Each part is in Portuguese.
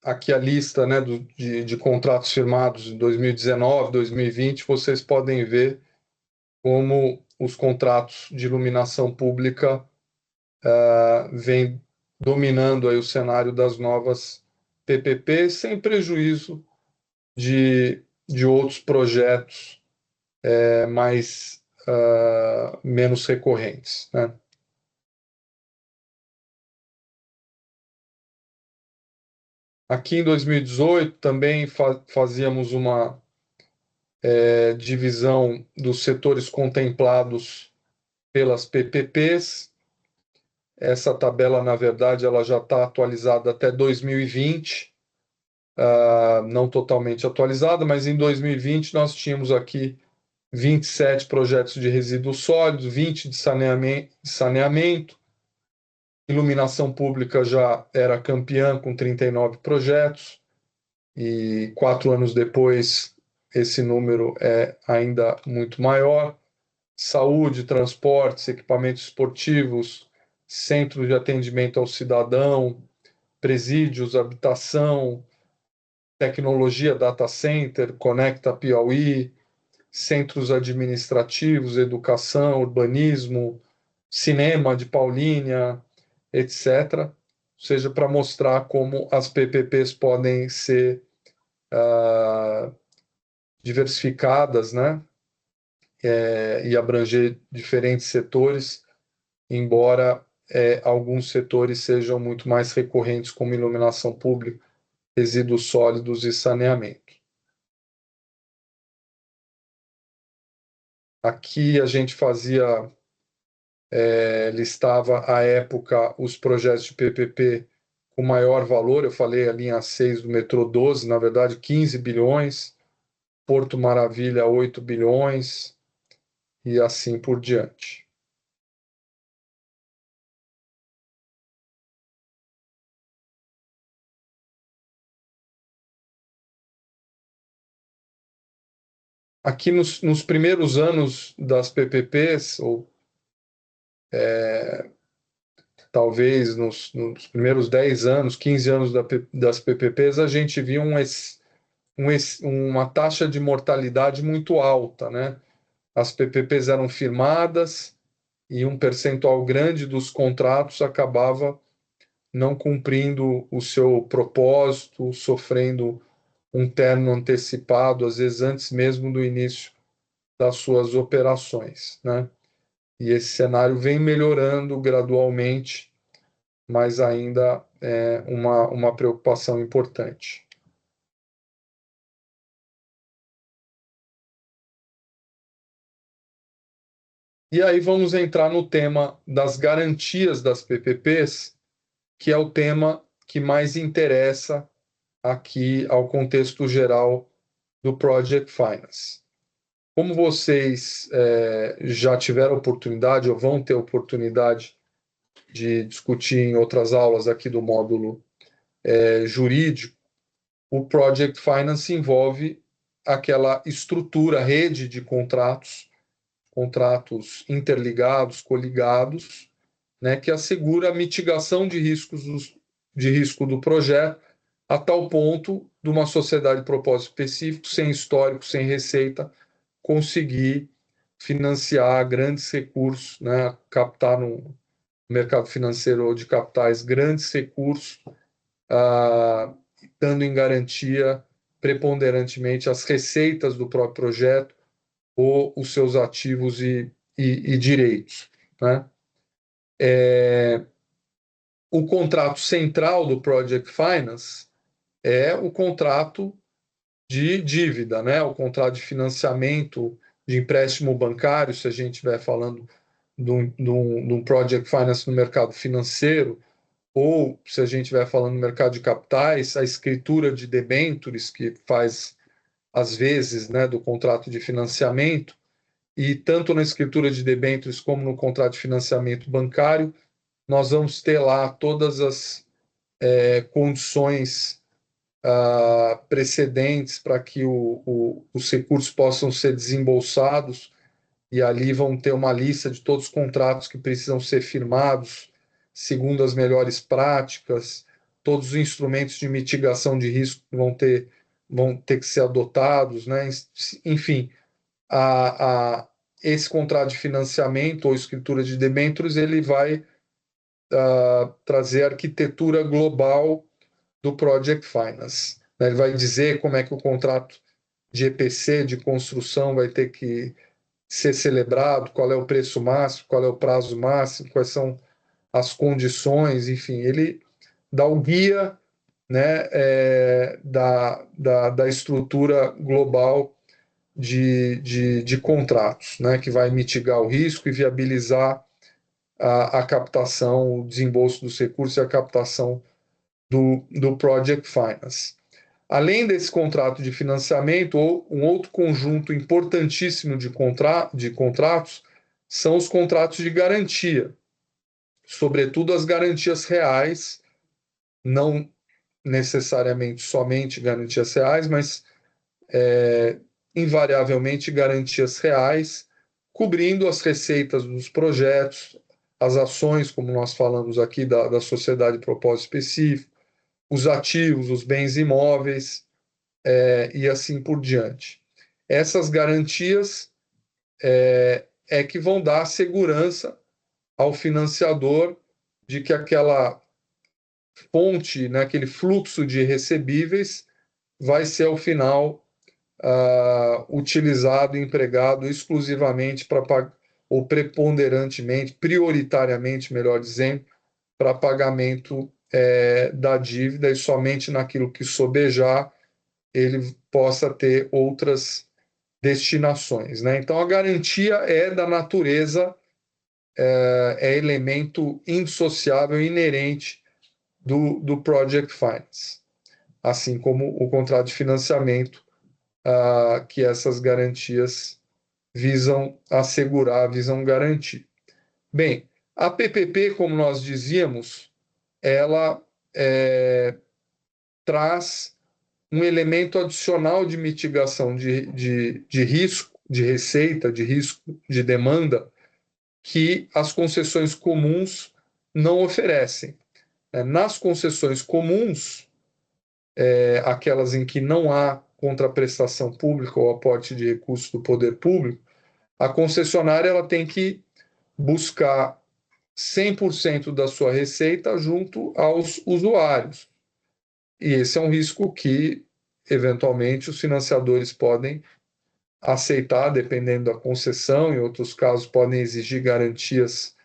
Aqui a lista, né, de contratos firmados em 2019, 2020, vocês podem ver como os contratos de iluminação pública vêm dominando aí o cenário das novas PPPs, sem prejuízo de outros projetos mais menos recorrentes, né? Aqui em 2018 também fazíamos uma divisão dos setores contemplados pelas PPPs. Essa tabela, na verdade, ela já está atualizada até 2020, não totalmente atualizada, mas em 2020 nós tínhamos aqui 27 projetos de resíduos sólidos, 20 de saneamento. Iluminação pública já era campeã com 39 projetos, e 4 anos depois esse número é ainda muito maior. Saúde, transportes, equipamentos esportivos, centros de atendimento ao cidadão, presídios, habitação, tecnologia, data center, Conecta Piauí, centros administrativos, educação, urbanismo, cinema de Paulínia, etc. Ou seja, para mostrar como as PPPs podem ser diversificadas, né? E abranger diferentes setores, embora alguns setores sejam muito mais recorrentes, como iluminação pública, resíduos sólidos e saneamento. Aqui a gente listava à época os projetos de PPP com maior valor. Eu falei a linha 6 do metrô 12, na verdade 15 bilhões, Porto Maravilha 8 bilhões e assim por diante. Aqui nos primeiros anos das PPPs, ou talvez nos primeiros 10 anos, 15 anos das PPPs, a gente viu uma taxa de mortalidade muito alta, né? As PPPs eram firmadas e um percentual grande dos contratos acabava não cumprindo o seu propósito, sofrendo um término antecipado, às vezes antes mesmo do início das suas operações, né? E esse cenário vem melhorando gradualmente, mas ainda é uma preocupação importante. E aí vamos entrar no tema das garantias das PPPs, que é o tema que mais interessa aqui ao contexto geral do Project Finance. Como vocês já tiveram oportunidade ou vão ter oportunidade de discutir em outras aulas aqui do módulo jurídico, o Project Finance envolve aquela estrutura, rede de contratos interligados, coligados, né, que assegura a mitigação de risco do projeto, a tal ponto de uma sociedade de propósito específico, sem histórico, sem receita, conseguir financiar grandes recursos, né, captar no mercado financeiro ou de capitais grandes recursos, dando em garantia preponderantemente as receitas do próprio projeto ou os seus ativos e direitos, né? O contrato central do Project Finance é o contrato de dívida, né? O contrato de financiamento de empréstimo bancário, se a gente estiver falando de um Project Finance no mercado financeiro, ou se a gente estiver falando no mercado de capitais, a escritura de debêntures, que faz, às vezes, né, do contrato de financiamento, e tanto na escritura de debêntures como no contrato de financiamento bancário, nós vamos ter lá todas as condições precedentes para que os recursos possam ser desembolsados, e ali vão ter uma lista de todos os contratos que precisam ser firmados segundo as melhores práticas, todos os instrumentos de mitigação de risco vão ter que ser adotados, né? Enfim, esse contrato de financiamento ou escritura de debêntures ele vai trazer a arquitetura global do Project Finance, né? Ele vai dizer como é que o contrato de EPC, de construção, vai ter que ser celebrado, qual é o preço máximo, qual é o prazo máximo, quais são as condições, enfim, ele dá o guia, né, da estrutura global de contratos, né, que vai mitigar o risco e viabilizar a captação, o desembolso dos recursos e a captação do Project Finance. Além desse contrato de financiamento, um outro conjunto importantíssimo de contratos são os contratos de garantia, sobretudo as garantias reais, não necessariamente somente garantias reais, mas invariavelmente garantias reais, cobrindo as receitas dos projetos, as ações, como nós falamos aqui, da sociedade de propósito específico, os ativos, os bens imóveis, e assim por diante. Essas garantias que vão dar segurança ao financiador de que aquela fonte, né, aquele fluxo de recebíveis vai ser, ao final, utilizado e empregado exclusivamente para pagar, ou preponderantemente, prioritariamente, melhor dizendo, para pagamento da dívida, e somente naquilo que sobejar ele possa ter outras destinações, né? Então, a garantia é da natureza, é elemento indissociável, inerente do Project Finance, assim como o contrato de financiamento, que essas garantias visam assegurar, visam garantir. Bem, a PPP, como nós dizíamos, ela traz um elemento adicional de mitigação de risco, de receita, de risco, de demanda, que as concessões comuns não oferecem. Nas concessões comuns, aquelas em que não há contraprestação pública ou aporte de recursos do poder público, a concessionária ela tem que buscar 100% da sua receita junto aos usuários. E esse é um risco que, eventualmente, os financiadores podem aceitar, dependendo da concessão. Em outros casos, podem exigir garantias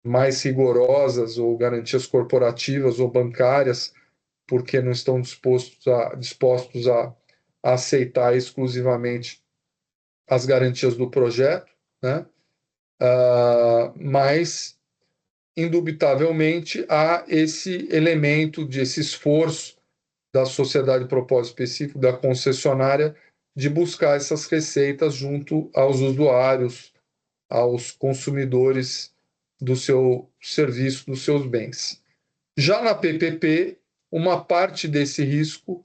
mais rigorosas ou garantias corporativas ou bancárias, porque não estão dispostos a aceitar exclusivamente as garantias do projeto, né? Mas, indubitavelmente, há esse elemento, esse esforço da sociedade de propósito específico, da concessionária, de buscar essas receitas junto aos usuários, aos consumidores do seu serviço, dos seus bens. Já na PPP, uma parte desse risco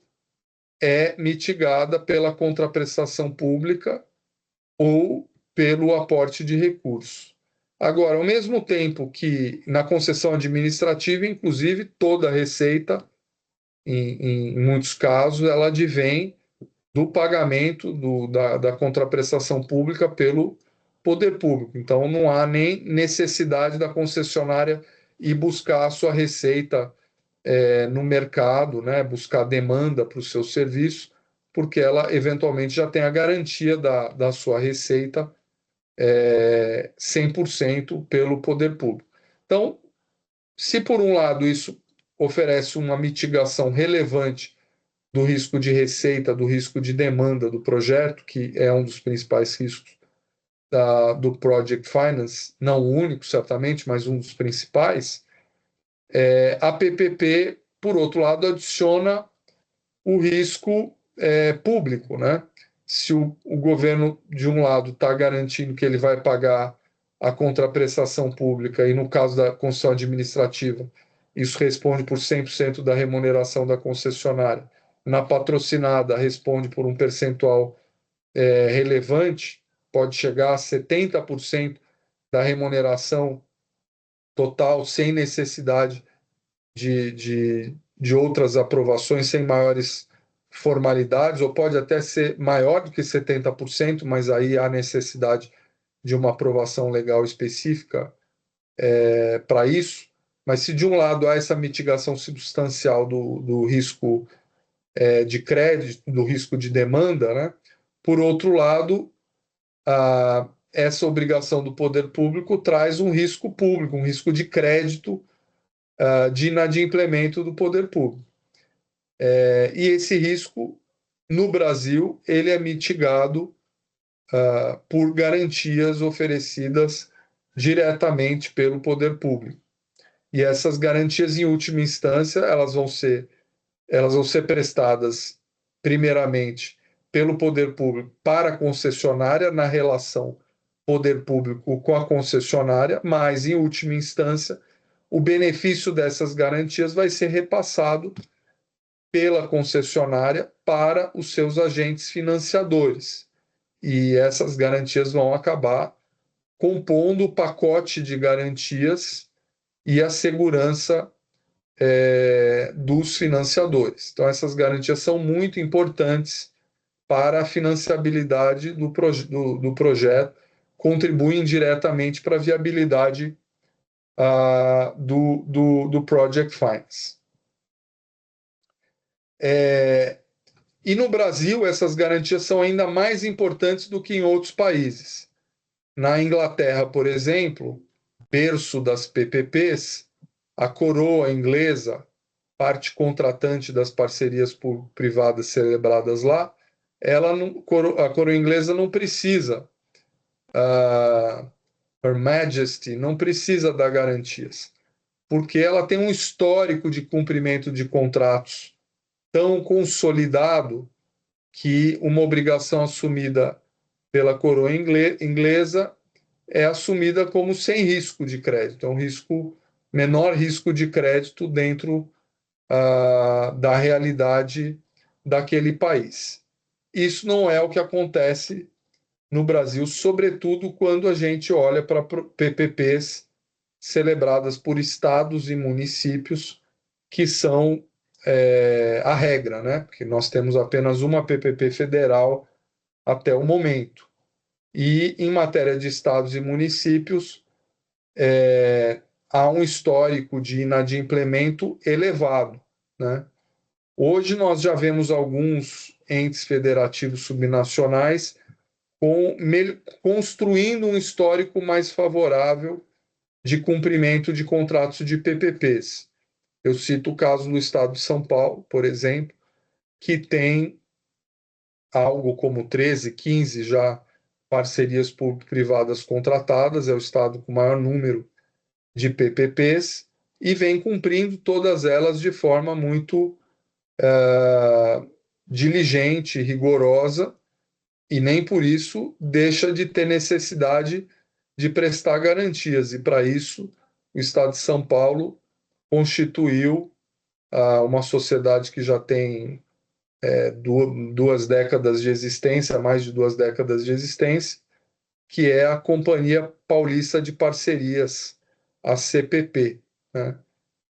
é mitigada pela contraprestação pública ou pelo aporte de recursos. Agora, ao mesmo tempo que na concessão administrativa, inclusive, toda a receita, em muitos casos, ela advém do pagamento da contraprestação pública pelo poder público. Então, não há nem necessidade da concessionária ir buscar a sua receita no mercado, né, buscar demanda para o seu serviço, porque ela eventualmente já tem a garantia da sua receita 100% pelo poder público. Então, se por um lado isso oferece uma mitigação relevante do risco de receita, do risco de demanda do projeto, que é um dos principais riscos do Project Finance, não o único, certamente, mas um dos principais, a PPP, por outro lado, adiciona o risco público, né? Se o governo, de um lado, está garantindo que ele vai pagar a contraprestação pública, e no caso da concessão administrativa, isso responde por 100% da remuneração da concessionária. Na patrocinada, responde por um percentual relevante, pode chegar a 70% da remuneração total, sem necessidade de outras aprovações sem maiores formalidades, ou pode até ser maior do que 70%, mas aí há necessidade de uma aprovação legal específica para isso. Mas se de um lado há essa mitigação substancial do risco de crédito, do risco de demanda, né? Por outro lado, essa obrigação do poder público traz um risco público, um risco de crédito, de inadimplemento do poder público. E esse risco, no Brasil, ele é mitigado por garantias oferecidas diretamente pelo poder público. E essas garantias, em última instância, elas vão ser prestadas, primeiramente, pelo poder público para a concessionária, na relação poder público com a concessionária, mas, em última instância, o benefício dessas garantias vai ser repassado pela concessionária para os seus agentes financiadores. E essas garantias vão acabar compondo o pacote de garantias e a segurança dos financiadores. Então, essas garantias são muito importantes para a financiabilidade do projeto, contribuem diretamente para a viabilidade do Project Finance. E no Brasil, essas garantias são ainda mais importantes do que em outros países. Na Inglaterra, por exemplo, berço das PPPs, a coroa inglesa, parte contratante das parcerias privadas celebradas lá, a coroa inglesa não precisa, Her Majesty não precisa dar garantias, porque ela tem um histórico de cumprimento de contratos tão consolidado que uma obrigação assumida pela coroa inglesa é assumida como sem risco de crédito, é um menor risco de crédito dentro da realidade daquele país. Isso não é o que acontece no Brasil, sobretudo quando a gente olha para PPPs celebradas por estados e municípios, que são a regra, né? Porque nós temos apenas uma PPP federal até o momento. E, em matéria de estados e municípios, há um histórico de inadimplemento elevado, né? Hoje nós já vemos alguns entes federativos subnacionais construindo um histórico mais favorável de cumprimento de contratos de PPPs. Eu cito o caso do estado de São Paulo, por exemplo, que tem algo como 13, 15 já parcerias público-privadas contratadas, é o estado com maior número de PPPs, e vem cumprindo todas elas de forma muito diligente, rigorosa, e nem por isso deixa de ter necessidade de prestar garantias. E, para isso, o Estado de São Paulo constituiu uma sociedade que já tem duas décadas de existência, mais de 2 décadas de existência, que é a Companhia Paulista de Parcerias, a CPP, né?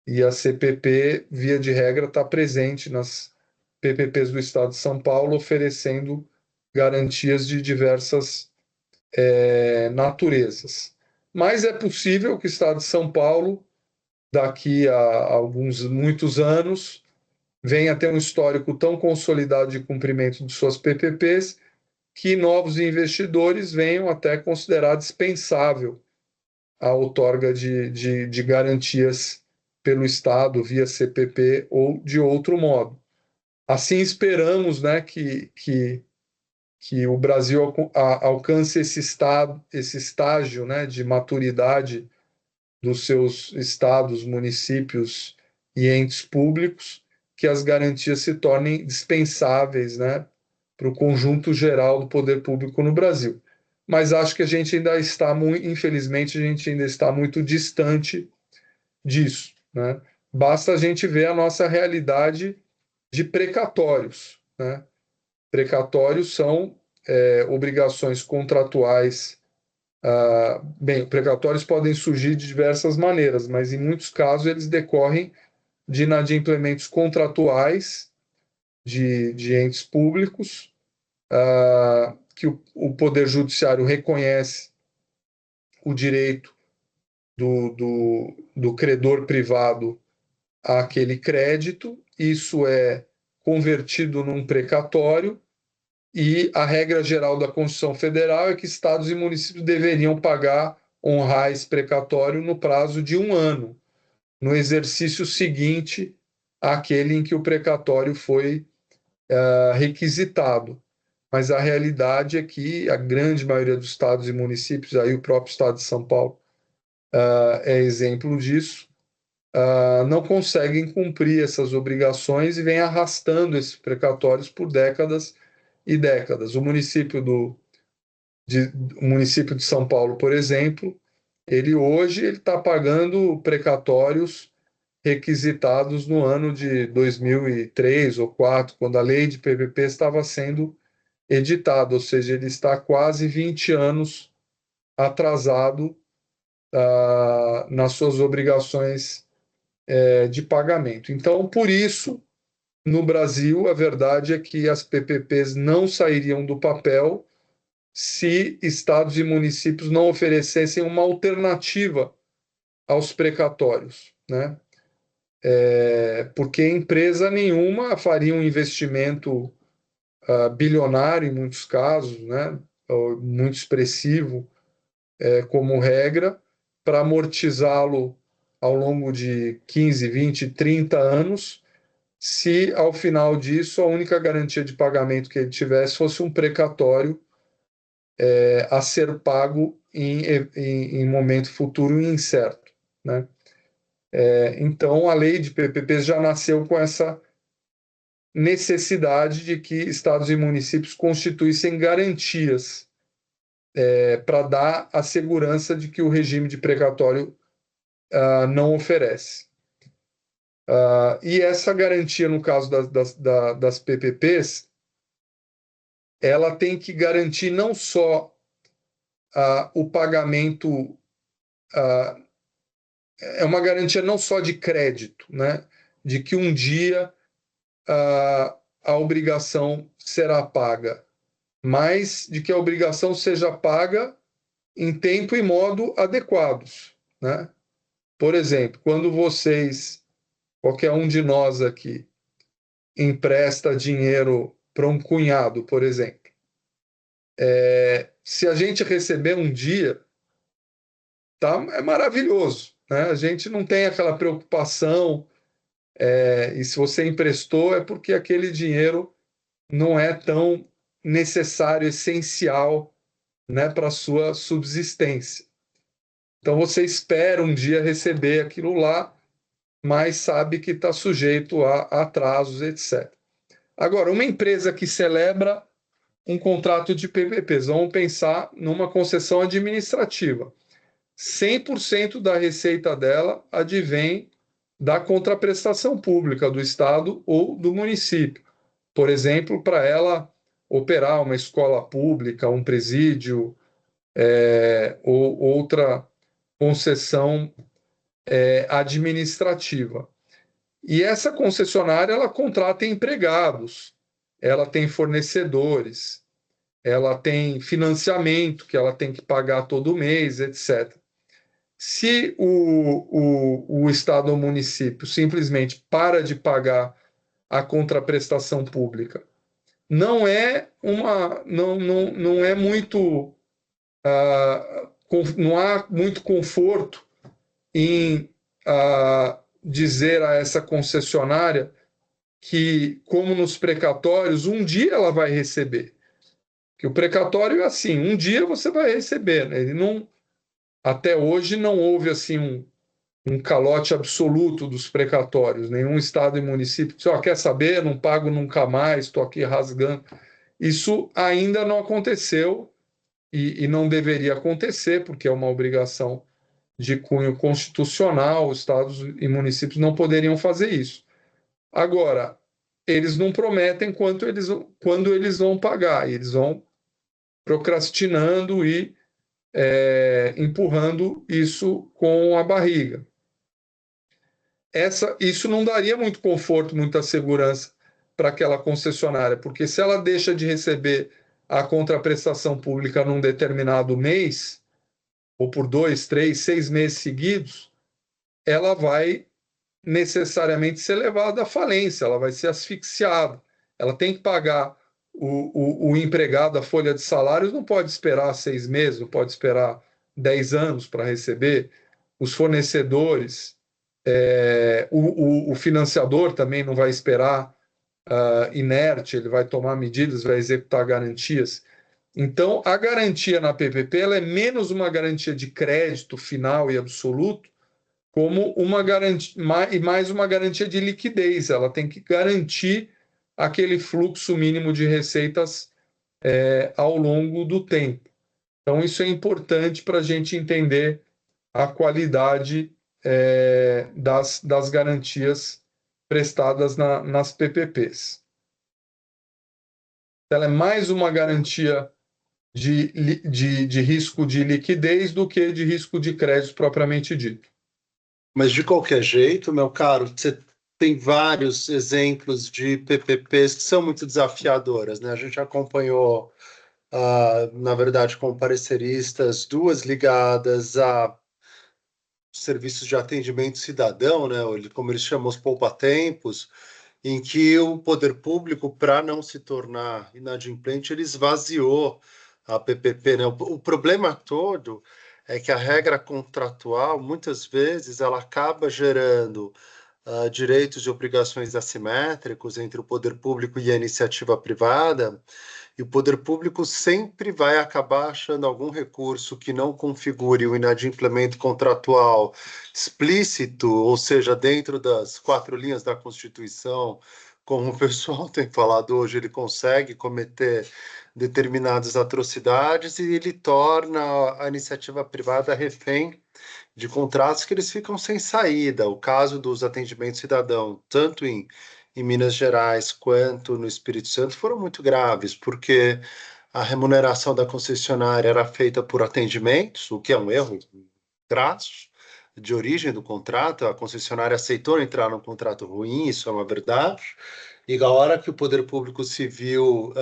E a CPP, via de regra, está presente nas PPPs do Estado de São Paulo, oferecendo garantias de diversas naturezas. Mas é possível que o Estado de São Paulo, daqui a muitos anos, venha a ter um histórico tão consolidado de cumprimento de suas PPPs que novos investidores venham até considerar dispensável a outorga de garantias pelo Estado via CPP ou de outro modo. Assim esperamos, né, que o Brasil alcance esse estágio, né, de maturidade dos seus estados, municípios e entes públicos, que as garantias se tornem dispensáveis, né, para o conjunto geral do poder público no Brasil. Mas acho que a gente ainda está infelizmente, a gente ainda está muito distante disso, né? Basta a gente ver a nossa realidade de precatórios, né? Precatórios são obrigações contratuais. Bem, precatórios podem surgir de diversas maneiras, mas em muitos casos eles decorrem de inadimplências contratuais de entes públicos, que o Poder Judiciário reconhece o direito do credor privado àquele crédito, isso é convertido num precatório, e a regra geral da Constituição Federal é que estados e municípios deveriam honrar esse precatório no prazo de 1 ano, no exercício seguinte àquele em que o precatório foi requisitado. Mas a realidade é que a grande maioria dos estados e municípios, aí o próprio estado de São Paulo é exemplo disso, não conseguem cumprir essas obrigações e vem arrastando esses precatórios por décadas e décadas. O município de São Paulo, por exemplo, ele hoje está pagando precatórios requisitados no ano de 2003 ou 2004, quando a lei de PPP estava sendo editada, ou seja, ele está quase 20 anos atrasado nas suas obrigações de pagamento. Então, por isso, no Brasil, a verdade é que as PPPs não sairiam do papel se estados e municípios não oferecessem uma alternativa aos precatórios, né? Porque empresa nenhuma faria um investimento bilionário em muitos casos, né? Muito expressivo, como regra, para amortizá-lo ao longo de 15, 20, 30 anos, se ao final disso a única garantia de pagamento que ele tivesse fosse um precatório a ser pago em momento futuro e incerto, né? Então, a lei de PPPs já nasceu com essa necessidade de que estados e municípios constituíssem garantias para dar a segurança de que o regime de precatório não oferece. E essa garantia, no caso das PPPs, ela tem que garantir não só o pagamento, é uma garantia não só de crédito, né? De que um dia a obrigação será paga, mas de que a obrigação seja paga em tempo e modo adequados, né? Por exemplo, quando qualquer um de nós aqui, empresta dinheiro para um cunhado, por exemplo, se a gente receber um dia, tá, é maravilhoso, né? A gente não tem aquela preocupação, e se você emprestou é porque aquele dinheiro não é tão necessário, essencial, né, para a sua subsistência. Então você espera um dia receber aquilo lá, mas sabe que está sujeito a atrasos, etc. Agora, uma empresa que celebra um contrato de PPPs, vamos pensar numa concessão administrativa. 100% da receita dela advém da contraprestação pública do Estado ou do município. Por exemplo, para ela operar uma escola pública, um presídio, ou outra concessão administrativa. E essa concessionária, ela contrata empregados, ela tem fornecedores, ela tem financiamento que ela tem que pagar todo mês, etc. Se o Estado ou o município simplesmente para de pagar a contraprestação pública, não é muito, não há muito conforto em dizer a essa concessionária que, como nos precatórios, um dia ela vai receber. Que o precatório é assim, um dia você vai receber, né? Ele não, até hoje não houve assim um calote absoluto dos precatórios. Nenhum estado e município disse, quer saber, não pago nunca mais, estou aqui rasgando. Isso ainda não aconteceu e não deveria acontecer, porque é uma obrigação de cunho constitucional, estados e municípios não poderiam fazer isso. Agora, eles não prometem quando eles vão pagar, e eles vão procrastinando e empurrando isso com a barriga. isso não daria muito conforto, muita segurança para aquela concessionária, porque se ela deixa de receber a contraprestação pública num determinado mês, ou por 2, 3, 6 meses seguidos, ela vai necessariamente ser levada à falência, ela vai ser asfixiada. Ela tem que pagar o empregado a folha de salários, não pode esperar 6 meses, não pode esperar 10 anos para receber. Os fornecedores, o financiador também não vai esperar inerte, ele vai tomar medidas, vai executar garantias. Então, a garantia na PPP ela é menos uma garantia de crédito final e absoluto, como uma garantia, mais uma garantia de liquidez. Ela tem que garantir aquele fluxo mínimo de receitas ao longo do tempo. Então, isso é importante para a gente entender a qualidade das garantias prestadas nas PPPs. Ela é mais uma garantia de risco de liquidez do que de risco de crédito propriamente dito. Mas, de qualquer jeito, meu caro, você tem vários exemplos de PPPs que são muito desafiadoras, né? A gente acompanhou, na verdade, como pareceristas, duas ligadas a serviços de atendimento cidadão, né? Como eles chamam, os poupa-tempos, em que o poder público, para não se tornar inadimplente, ele esvaziou a PPP, né? O problema todo é que a regra contratual, muitas vezes, ela acaba gerando direitos e obrigações assimétricos entre o poder público e a iniciativa privada, e o poder público sempre vai acabar achando algum recurso que não configure o inadimplemento contratual explícito, ou seja, dentro das 4 linhas da Constituição, como o pessoal tem falado hoje, ele consegue cometer determinadas atrocidades e ele torna a iniciativa privada refém de contratos que eles ficam sem saída. O caso dos atendimentos cidadão, tanto em Minas Gerais quanto no Espírito Santo, foram muito graves, porque a remuneração da concessionária era feita por atendimentos, o que é um erro crasso de origem do contrato. A concessionária aceitou entrar num contrato ruim, isso é uma verdade. E a hora que o poder público se viu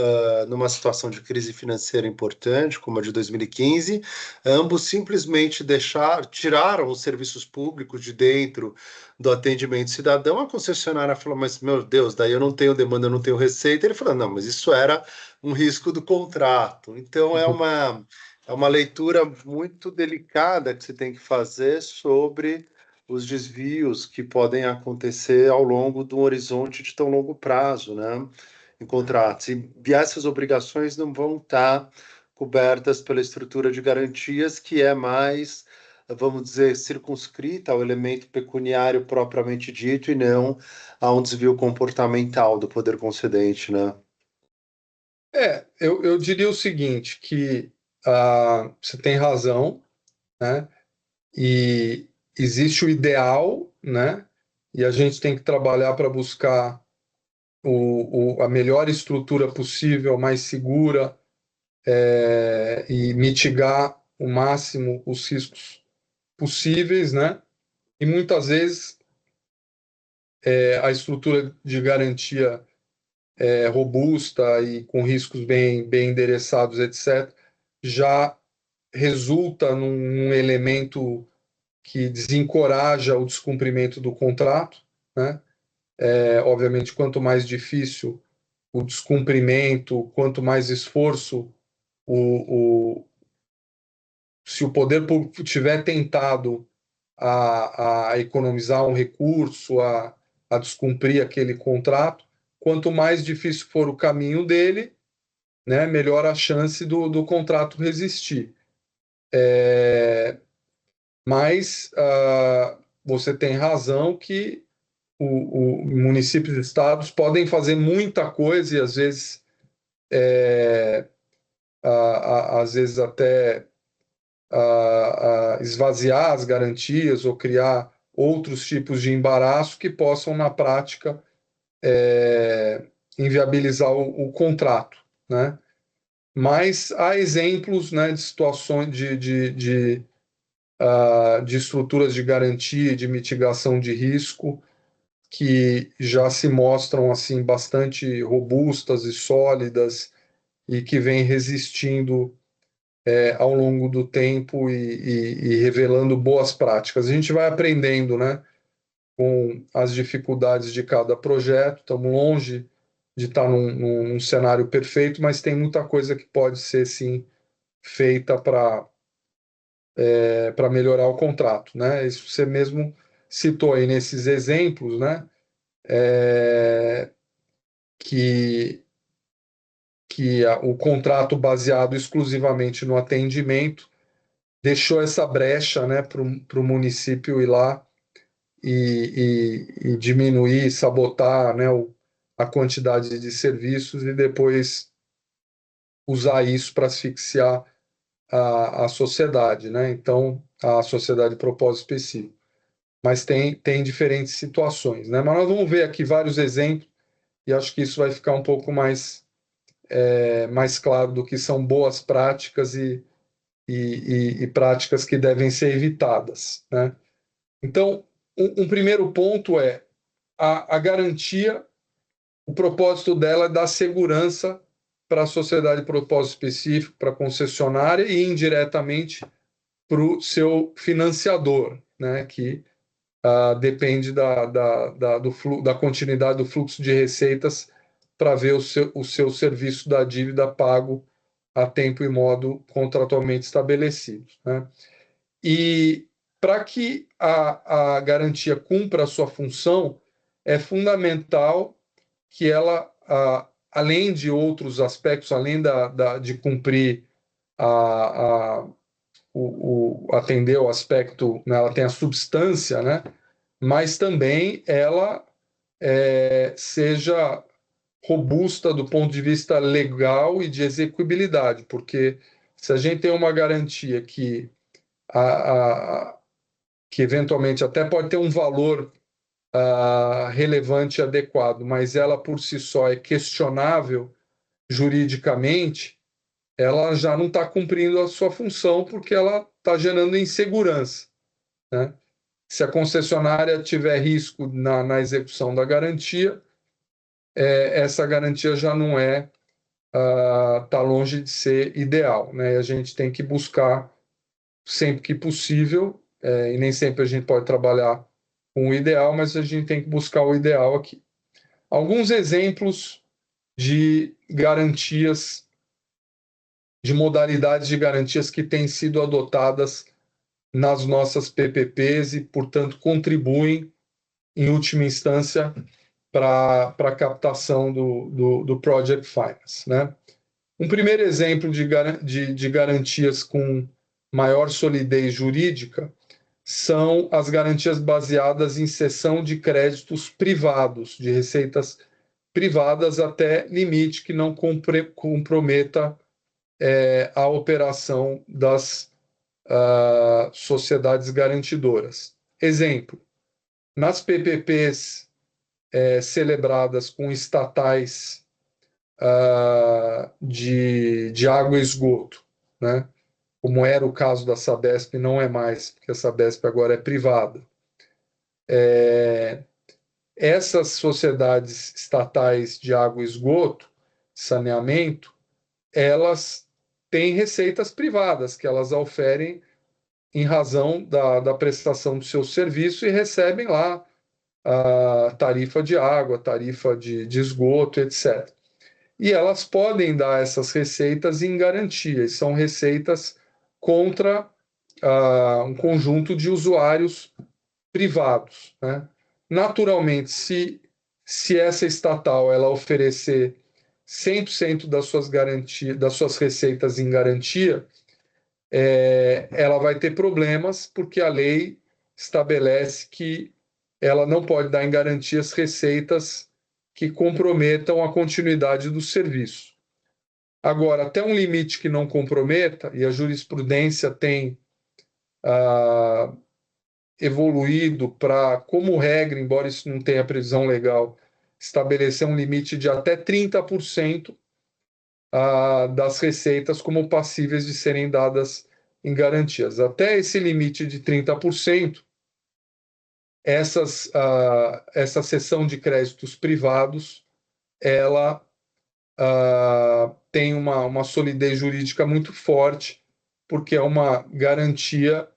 numa situação de crise financeira importante, como a de 2015, ambos simplesmente tiraram os serviços públicos de dentro do atendimento cidadão. A concessionária falou: mas meu Deus, daí eu não tenho demanda, eu não tenho receita. Ele falou: não, mas isso era um risco do contrato. Então é uma leitura muito delicada que você tem que fazer sobre os desvios que podem acontecer ao longo de um horizonte de tão longo prazo, né, em contratos. E essas obrigações não vão estar cobertas pela estrutura de garantias, que é mais, vamos dizer, circunscrita ao elemento pecuniário propriamente dito e não a um desvio comportamental do poder concedente, né? Eu diria o seguinte, que você tem razão, né? E existe o ideal, né? E a gente tem que trabalhar para buscar a melhor estrutura possível, mais segura, e mitigar o máximo os riscos possíveis, né? E muitas vezes a estrutura de garantia robusta e com riscos bem endereçados, etc., já resulta num elemento que desencoraja o descumprimento do contrato, né? Obviamente, quanto mais difícil o descumprimento, quanto mais esforço se o poder público tiver tentado a economizar um recurso, a descumprir aquele contrato, quanto mais difícil for o caminho dele, né, melhor a chance do contrato resistir. Mas você tem razão que o municípios e estados podem fazer muita coisa e às vezes até esvaziar as garantias ou criar outros tipos de embaraço que possam, na prática, inviabilizar o contrato, né? Mas há exemplos, né, de situações de estruturas de garantia e de mitigação de risco que já se mostram assim bastante robustas e sólidas e que vêm resistindo ao longo do tempo e revelando boas práticas. A gente vai aprendendo, né, com as dificuldades de cada projeto. Estamos longe de estar num cenário perfeito, mas tem muita coisa que pode ser sim feita para melhorar o contrato, né? Isso você mesmo citou aí nesses exemplos, né? É, que o contrato baseado exclusivamente no atendimento deixou essa brecha, né, para o município ir lá e diminuir, sabotar, né, a quantidade de serviços e depois usar isso para asfixiar a sociedade, né? Então, a sociedade de propósito específico. Mas tem diferentes situações, né? Mas nós vamos ver aqui vários exemplos e acho que isso vai ficar um pouco mais claro do que são boas práticas e práticas que devem ser evitadas, né? Então, um primeiro ponto é a garantia, o propósito dela é dar segurança para a sociedade de propósito específico, para a concessionária e indiretamente para o seu financiador, né, que depende da continuidade do fluxo de receitas para ver o seu serviço da dívida pago a tempo e modo contratualmente estabelecidos, né? E para que a garantia cumpra a sua função, é fundamental que ela, além de outros aspectos, além de cumprir a, a, atender o aspecto, né, ela tem a substância, né, mas também ela seja robusta do ponto de vista legal e de execuibilidade, porque se a gente tem uma garantia a, a, que eventualmente até pode ter um valor relevante e adequado, mas ela por si só é questionável juridicamente, ela já não está cumprindo a sua função porque ela está gerando insegurança, né? Se a concessionária tiver risco na execução da garantia, essa garantia já não está longe de ser ideal, né? E a gente tem que buscar sempre que possível, e nem sempre a gente pode trabalhar com o ideal, mas a gente tem que buscar o ideal aqui. Alguns exemplos de garantias, de modalidades de garantias que têm sido adotadas nas nossas PPPs e, portanto, contribuem, em última instância, para a captação do Project Finance, né? Um primeiro exemplo de garantias com maior solidez jurídica são as garantias baseadas em cessão de créditos privados, de receitas privadas até limite que não comprometa a operação das sociedades garantidoras. Exemplo, nas PPPs celebradas com estatais de água e esgoto, né? Como era o caso da Sabesp, não é mais, porque a Sabesp agora é privada. Essas sociedades estatais de água e esgoto, saneamento, elas têm receitas privadas que elas oferem em razão da prestação do seu serviço e recebem lá a tarifa de água, tarifa de esgoto, etc. E elas podem dar essas receitas em garantia, e são receitas contra um conjunto de usuários privados, né? Naturalmente, se essa estatal ela oferecer 100% das suas receitas em garantia, ela vai ter problemas, porque a lei estabelece que ela não pode dar em garantias receitas que comprometam a continuidade do serviço. Agora, até um limite que não comprometa, e a jurisprudência tem evoluído para, como regra, embora isso não tenha previsão legal, estabelecer um limite de até 30% das receitas como passíveis de serem dadas em garantias. Até esse limite de 30%, essa seção de créditos privados, ela tem uma solidez jurídica muito forte, porque é uma garantia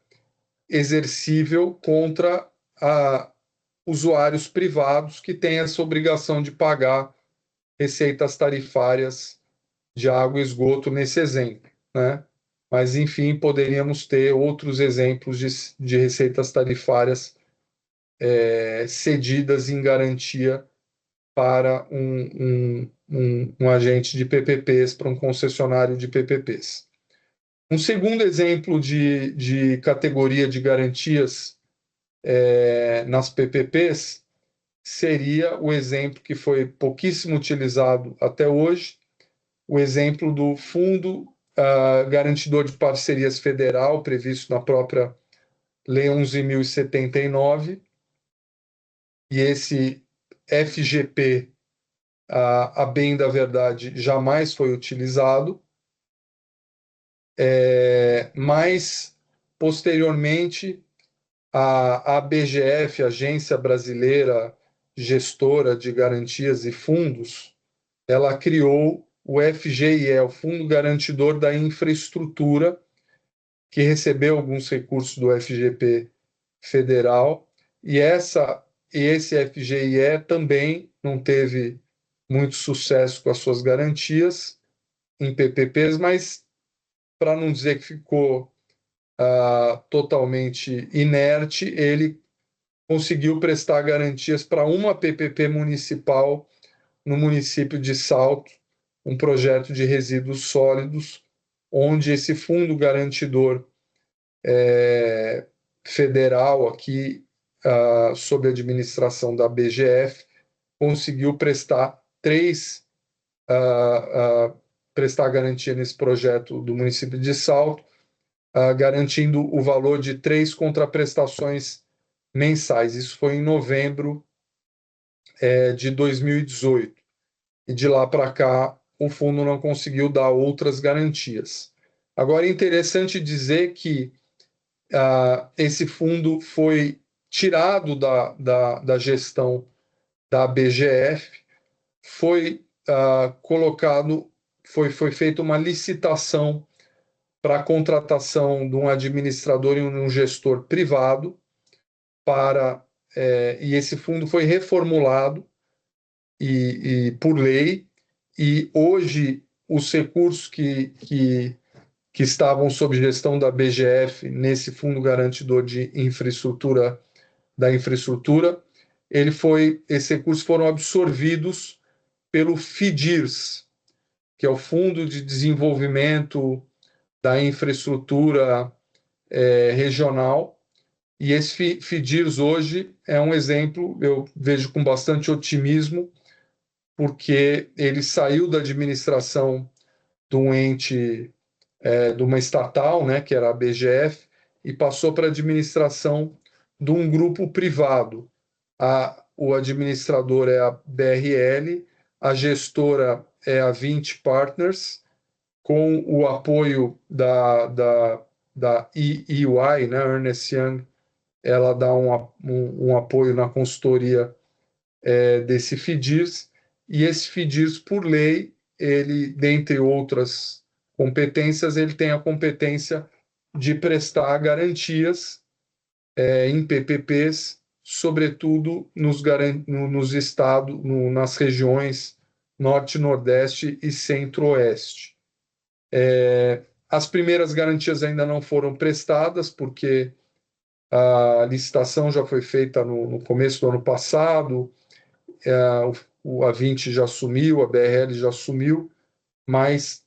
exercível contra usuários privados que têm essa obrigação de pagar receitas tarifárias de água e esgoto nesse exemplo, né? Mas, enfim, poderíamos ter outros exemplos de receitas tarifárias cedidas em garantia para um agente de PPPs, para um concessionário de PPPs. Um segundo exemplo de categoria de garantias nas PPPs seria o exemplo que foi pouquíssimo utilizado até hoje, o exemplo do Fundo Garantidor de Parcerias Federal, previsto na própria Lei 11.079, e esse FGP, a bem da verdade, jamais foi utilizado, mas, posteriormente, a ABGF, Agência Brasileira Gestora de Garantias e Fundos, ela criou o FGIE, o Fundo Garantidor da Infraestrutura, que recebeu alguns recursos do FGP federal, e esse FGIE também não teve muito sucesso com as suas garantias em PPPs, mas, para não dizer que ficou totalmente inerte, ele conseguiu prestar garantias para uma PPP municipal no município de Salto, um projeto de resíduos sólidos, onde esse fundo garantidor federal, aqui sob a administração da BGF, conseguiu prestar garantia nesse projeto do município de Salto, garantindo o valor de 3 contraprestações mensais. Isso foi em novembro de 2018. E de lá para cá, o fundo não conseguiu dar outras garantias. Agora, é interessante dizer que esse fundo foi tirado da gestão da BGF, foi foi feita uma licitação para a contratação de um administrador e um gestor privado e esse fundo foi reformulado por lei, e hoje os recursos que estavam sob gestão da BGF nesse Fundo Garantidor de Infraestrutura, esses recursos foram absorvidos pelo FIDIRS, que é o Fundo de Desenvolvimento da Infraestrutura Regional, e esse FIDIRS hoje é um exemplo, eu vejo com bastante otimismo, porque ele saiu da administração de um ente, de uma estatal, né, que era a BGF, e passou para a administração de um grupo privado. O administrador é a BRL, a gestora é a 20 Partners, com o apoio da EY, né, Ernst Young, ela dá um apoio na consultoria desse FIDIRS, e esse FIDIRS, por lei, ele, dentre outras competências, ele tem a competência de prestar garantias em PPPs, sobretudo nos estados, nas regiões Norte, Nordeste e Centro-Oeste. As primeiras garantias ainda não foram prestadas, porque a licitação já foi feita no começo do ano passado, a 20 já assumiu, a BRL já assumiu, mas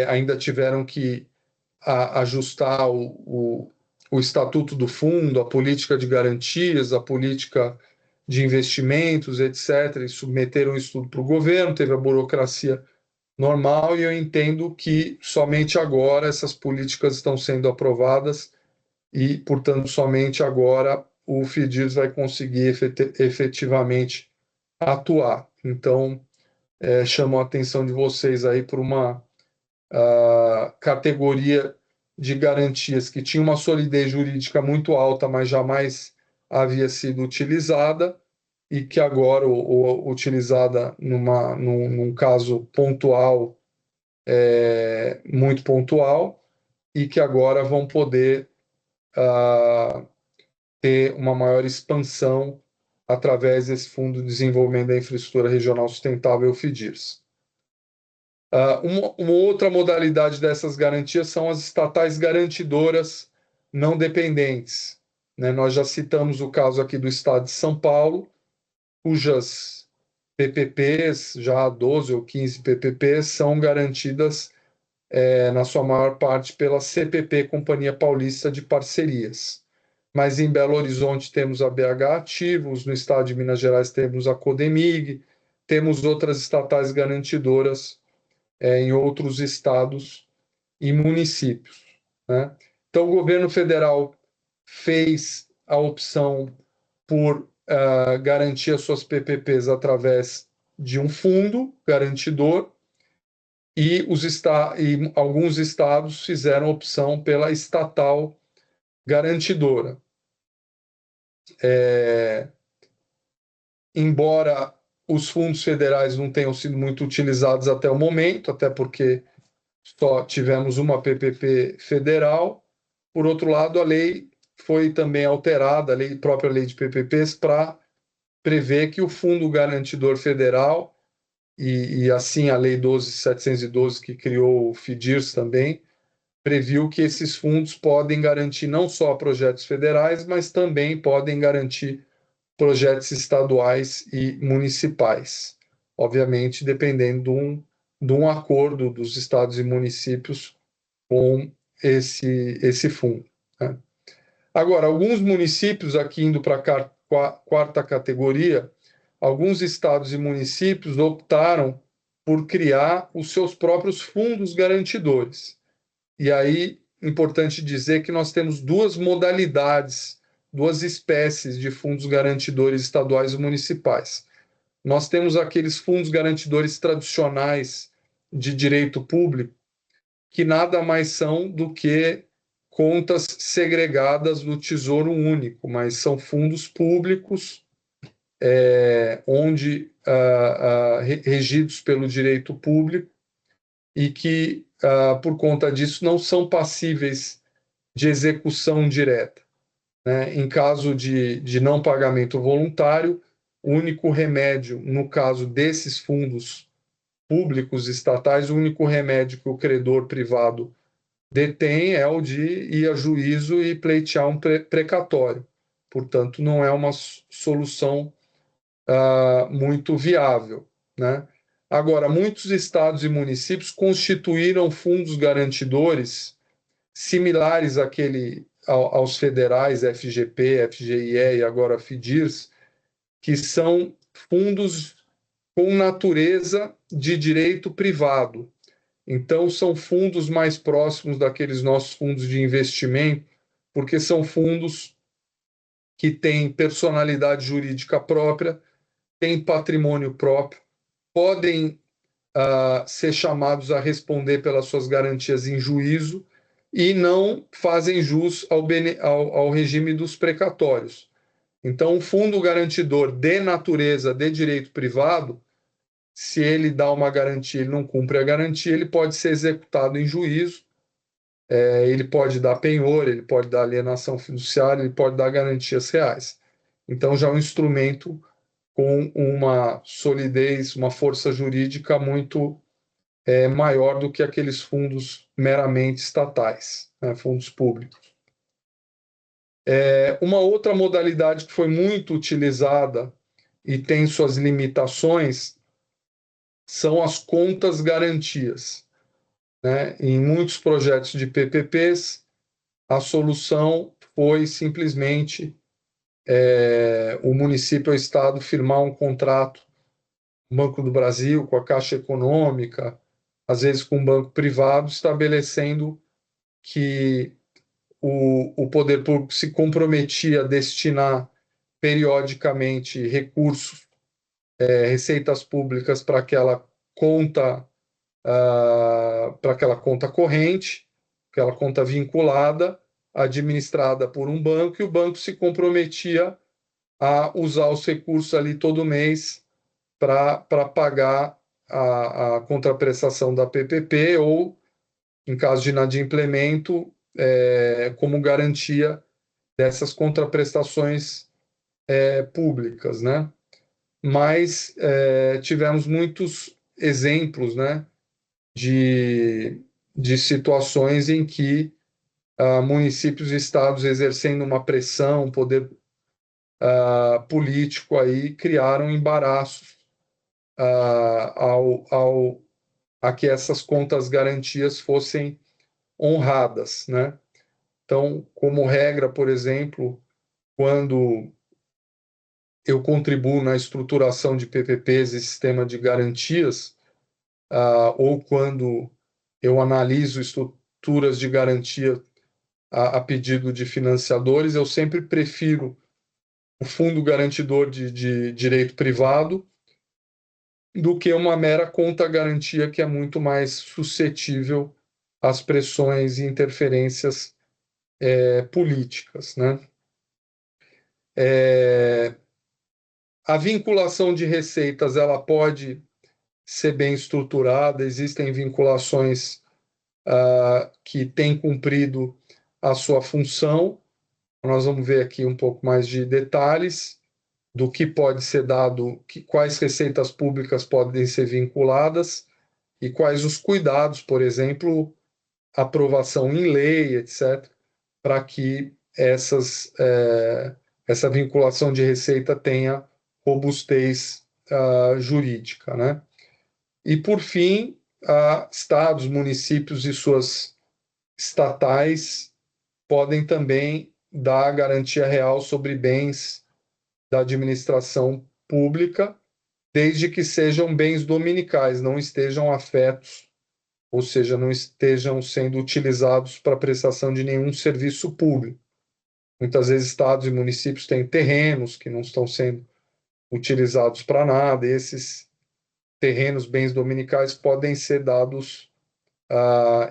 ainda tiveram que ajustar o estatuto do fundo, a política de garantias, a política de investimentos, etc., e submeteram isso tudo para o governo, teve a burocracia normal, e eu entendo que somente agora essas políticas estão sendo aprovadas e, portanto, somente agora o FIDIRS vai conseguir efetivamente atuar. Então, chamo a atenção de vocês aí por uma categoria de garantias que tinha uma solidez jurídica muito alta, mas jamais havia sido utilizada, e que agora, utilizada num caso pontual, muito pontual, e que agora vão poder ter uma maior expansão através desse Fundo de Desenvolvimento da Infraestrutura Regional Sustentável, o FDIRS. Uma outra modalidade dessas garantias são as estatais garantidoras não dependentes, né? Nós já citamos o caso aqui do Estado de São Paulo, cujas PPPs, já 12 ou 15 PPPs, são garantidas, na sua maior parte, pela CPP, Companhia Paulista de Parcerias. Mas em Belo Horizonte temos a BH Ativos, no estado de Minas Gerais temos a Codemig, temos outras estatais garantidoras em outros estados e municípios, né? Então, o governo federal fez a opção por garantir as suas PPPs através de um fundo garantidor, e alguns estados fizeram opção pela estatal garantidora. Embora os fundos federais não tenham sido muito utilizados até o momento, até porque só tivemos uma PPP federal. Por outro lado, a lei foi também alterada, a própria lei de PPPs, para prever que o Fundo Garantidor Federal, e assim a Lei 12.712, que criou o FDIRS também, previu que esses fundos podem garantir não só projetos federais, mas também podem garantir projetos estaduais e municipais. Obviamente, dependendo de um acordo dos estados e municípios com esse fundo, né? Agora, alguns municípios, aqui indo para a quarta categoria, alguns estados e municípios optaram por criar os seus próprios fundos garantidores. E aí, importante dizer que nós temos duas modalidades, duas espécies de fundos garantidores estaduais e municipais. Nós temos aqueles fundos garantidores tradicionais de direito público, que nada mais são do que contas segregadas do Tesouro Único, mas são fundos públicos, regidos pelo direito público, e que, por conta disso, não são passíveis de execução direta, né? Em caso de não pagamento voluntário, o único remédio, no caso desses fundos públicos estatais, o único remédio que o credor privado detém é o de ir a juízo e pleitear um precatório. Portanto, não é uma solução muito viável, né? Agora, muitos estados e municípios constituíram fundos garantidores similares aos federais, FGP, FGIE e agora FDIRS, que são fundos com natureza de direito privado. Então, são fundos mais próximos daqueles nossos fundos de investimento, porque são fundos que têm personalidade jurídica própria, têm patrimônio próprio, podem ser chamados a responder pelas suas garantias em juízo e não fazem jus ao regime dos precatórios. Então, o fundo garantidor de natureza de direito privado, se ele dá uma garantia e ele não cumpre a garantia, ele pode ser executado em juízo, ele pode dar penhor, ele pode dar alienação fiduciária, ele pode dar garantias reais. Então, já é um instrumento com uma solidez, uma força jurídica muito maior do que aqueles fundos meramente estatais, né, fundos públicos. Uma outra modalidade que foi muito utilizada e tem suas limitações são as contas garantias, né? Em muitos projetos de PPPs, a solução foi simplesmente o município ou o estado firmar um contrato com o Banco do Brasil, com a Caixa Econômica, às vezes com um banco privado, estabelecendo que o poder público se comprometia a destinar periodicamente recursos, receitas públicas para aquela conta corrente, aquela conta vinculada, administrada por um banco, e o banco se comprometia a usar os recursos ali todo mês para pagar a contraprestação da PPP ou, em caso de inadimplemento, como garantia dessas contraprestações públicas, né? Mas tivemos muitos exemplos, né, de situações em que municípios e estados exercendo uma pressão, poder político aí, criaram embaraços a que essas contas garantias fossem honradas, né? Então, como regra, por exemplo, quando eu contribuo na estruturação de PPPs e sistema de garantias, ou quando eu analiso estruturas de garantia a pedido de financiadores, eu sempre prefiro o fundo garantidor de direito privado do que uma mera conta garantia que é muito mais suscetível às pressões e interferências políticas, né? A vinculação de receitas ela pode ser bem estruturada, existem vinculações que têm cumprido a sua função. Nós vamos ver aqui um pouco mais de detalhes do que pode ser dado, quais receitas públicas podem ser vinculadas e quais os cuidados, por exemplo, aprovação em lei, etc., para que essa vinculação de receita tenha robustez jurídica, né? E, por fim, estados, municípios e suas estatais podem também dar garantia real sobre bens da administração pública, desde que sejam bens dominicais, não estejam afetos, ou seja, não estejam sendo utilizados para prestação de nenhum serviço público. Muitas vezes estados e municípios têm terrenos que não estão sendo utilizados para nada, e esses terrenos, bens dominicais, podem ser dados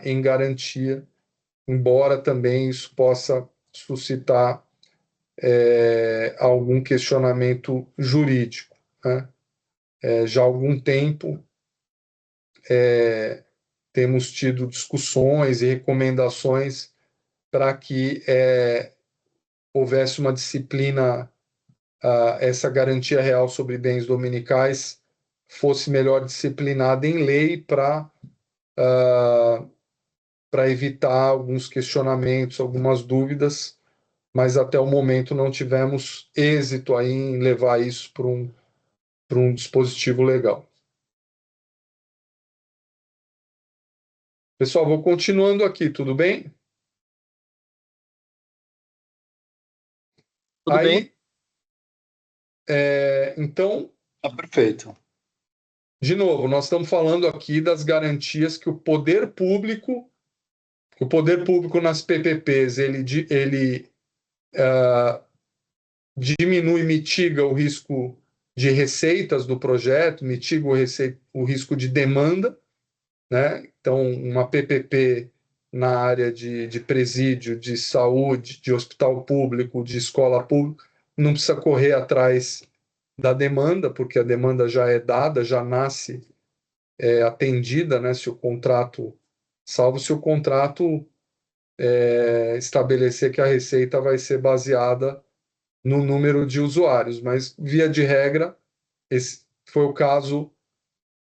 em garantia, embora também isso possa suscitar algum questionamento jurídico, né? Já há algum tempo temos tido discussões e recomendações para que houvesse uma disciplina, essa garantia real sobre bens dominicais fosse melhor disciplinada em lei para evitar alguns questionamentos, algumas dúvidas, mas até o momento não tivemos êxito aí em levar isso para um dispositivo legal. Pessoal, vou continuando aqui, tudo bem? Tudo Aí, bem? então, Perfeito. de novo, nós estamos falando aqui das garantias que o poder público nas PPPs, ele diminui, mitiga o risco de receitas do projeto, mitiga o risco de demanda, né? Então, uma PPP na área de presídio, de saúde, de hospital público, de escola pública, não precisa correr atrás da demanda, porque a demanda já é dada, já nasce atendida, né? Se o contrato, salvo se o contrato estabelecer que a receita vai ser baseada no número de usuários, mas via de regra, esse foi o caso,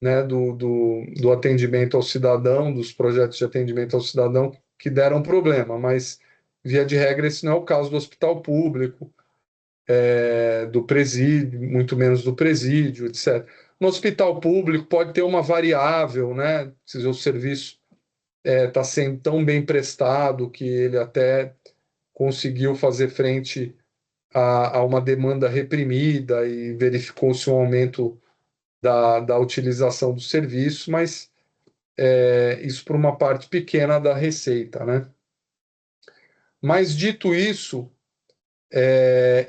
né, do atendimento ao cidadão, dos projetos de atendimento ao cidadão que deram problema, mas via de regra esse não é o caso do hospital público, do presídio, muito menos do presídio, etc. No hospital público pode ter uma variável, né, se o serviço está sendo tão bem prestado que ele até conseguiu fazer frente a uma demanda reprimida e verificou-se um aumento da utilização do serviço, mas isso por uma parte pequena da receita, né? Mas dito isso,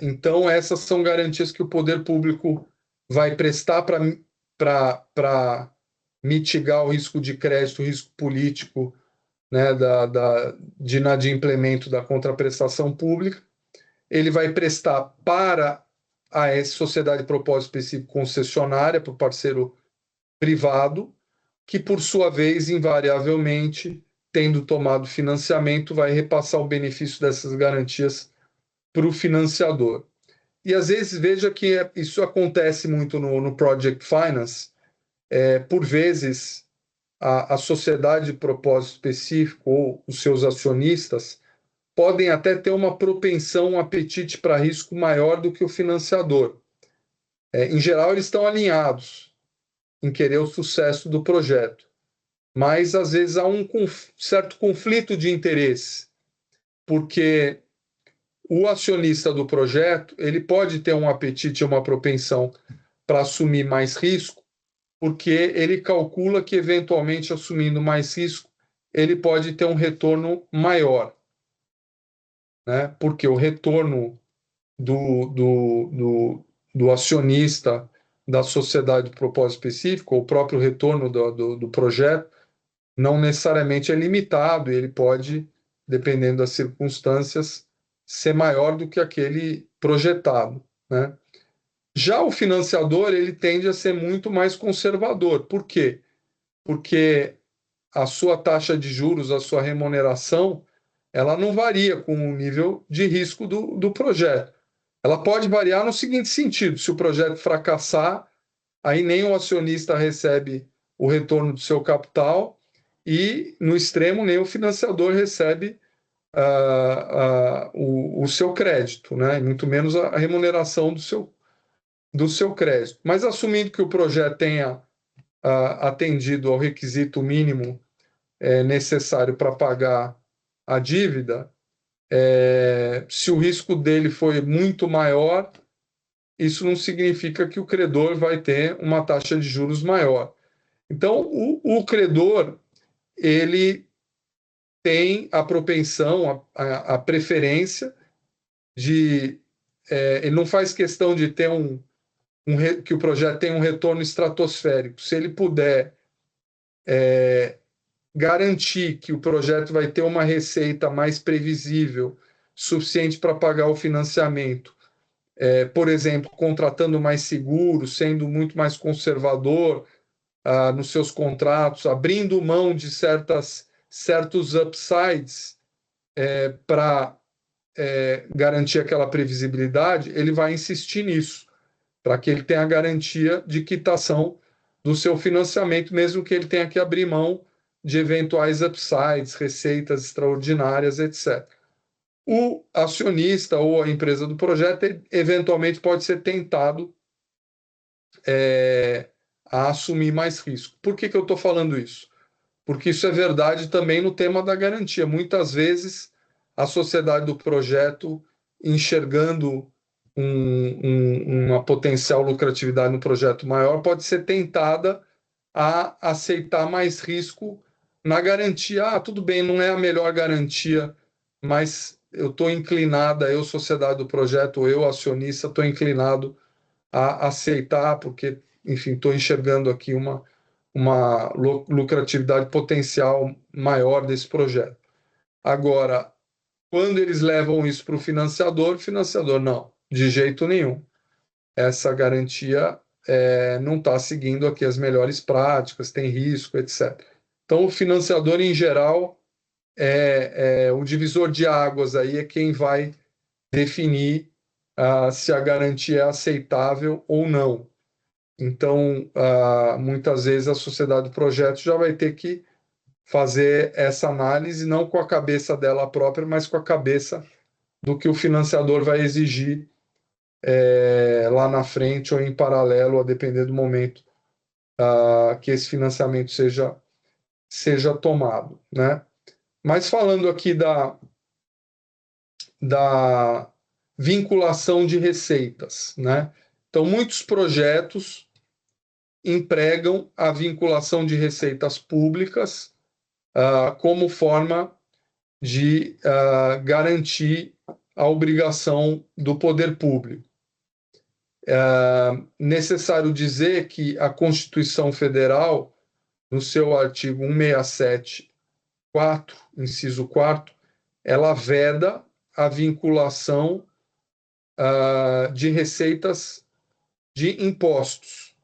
então essas são garantias que o poder público vai prestar para mitigar o risco de crédito, o risco político né, de inadimplemento da contraprestação pública, ele vai prestar para a sociedade de propósito específico concessionária, para o parceiro privado, que, por sua vez, invariavelmente, tendo tomado financiamento, vai repassar o benefício dessas garantias para o financiador. E, às vezes, veja que isso acontece muito no Project Finance. Por vezes, a sociedade de propósito específico ou os seus acionistas podem até ter uma propensão, um apetite para risco maior do que o financiador. Em geral, eles estão alinhados em querer o sucesso do projeto, mas às vezes há um certo conflito de interesse, porque o acionista do projeto ele pode ter um apetite, uma propensão para assumir mais risco, porque ele calcula que, eventualmente, assumindo mais risco, ele pode ter um retorno maior, né? Porque o retorno do acionista da sociedade de propósito específico, o próprio retorno do projeto, não necessariamente é limitado, e ele pode, dependendo das circunstâncias, ser maior do que aquele projetado, né? Já o financiador, ele tende a ser muito mais conservador. Por quê? Porque a sua taxa de juros, a sua remuneração, ela não varia com o nível de risco do projeto. Ela pode variar no seguinte sentido: se o projeto fracassar, aí nem o acionista recebe o retorno do seu capital e, no extremo, nem o financiador recebe o seu crédito, né? Muito menos a remuneração do seu crédito. Mas, assumindo que o projeto tenha atendido ao requisito mínimo necessário para pagar a dívida, se o risco dele foi muito maior, isso não significa que o credor vai ter uma taxa de juros maior. Então, o credor, ele tem a propensão, a preferência de... ele não faz questão de ter que o projeto tenha um retorno estratosférico. Se ele puder garantir que o projeto vai ter uma receita mais previsível, suficiente para pagar o financiamento, por exemplo, contratando mais seguro, sendo muito mais conservador nos seus contratos, abrindo mão de certos upsides para garantir aquela previsibilidade, ele vai insistir nisso, para que ele tenha a garantia de quitação do seu financiamento, mesmo que ele tenha que abrir mão de eventuais upsides, receitas extraordinárias, etc. O acionista ou a empresa do projeto eventualmente pode ser tentado a assumir mais risco. Por que eu estou falando isso? Porque isso é verdade também no tema da garantia. Muitas vezes a sociedade do projeto, enxergando uma potencial lucratividade no projeto maior, pode ser tentada a aceitar mais risco na garantia. Tudo bem, não é a melhor garantia, mas eu estou inclinada, eu, sociedade do projeto, ou eu, acionista, estou inclinado a aceitar, porque, enfim, estou enxergando aqui uma lucratividade potencial maior desse projeto. Agora, quando eles levam isso para o financiador não, de jeito nenhum. Essa garantia não está seguindo aqui as melhores práticas, tem risco, etc. Então, o financiador, em geral, o divisor de águas aí é quem vai definir se a garantia é aceitável ou não. Então, muitas vezes a sociedade do projeto já vai ter que fazer essa análise, não com a cabeça dela própria, mas com a cabeça do que o financiador vai exigir lá na frente ou em paralelo, a depender do momento que esse financiamento seja tomado, né? Mas falando aqui da vinculação de receitas, né? Então, muitos projetos empregam a vinculação de receitas públicas como forma de garantir a obrigação do poder público. Necessário dizer que a Constituição Federal, no seu artigo 167, 4, inciso 4, ela veda a vinculação de receitas de impostos.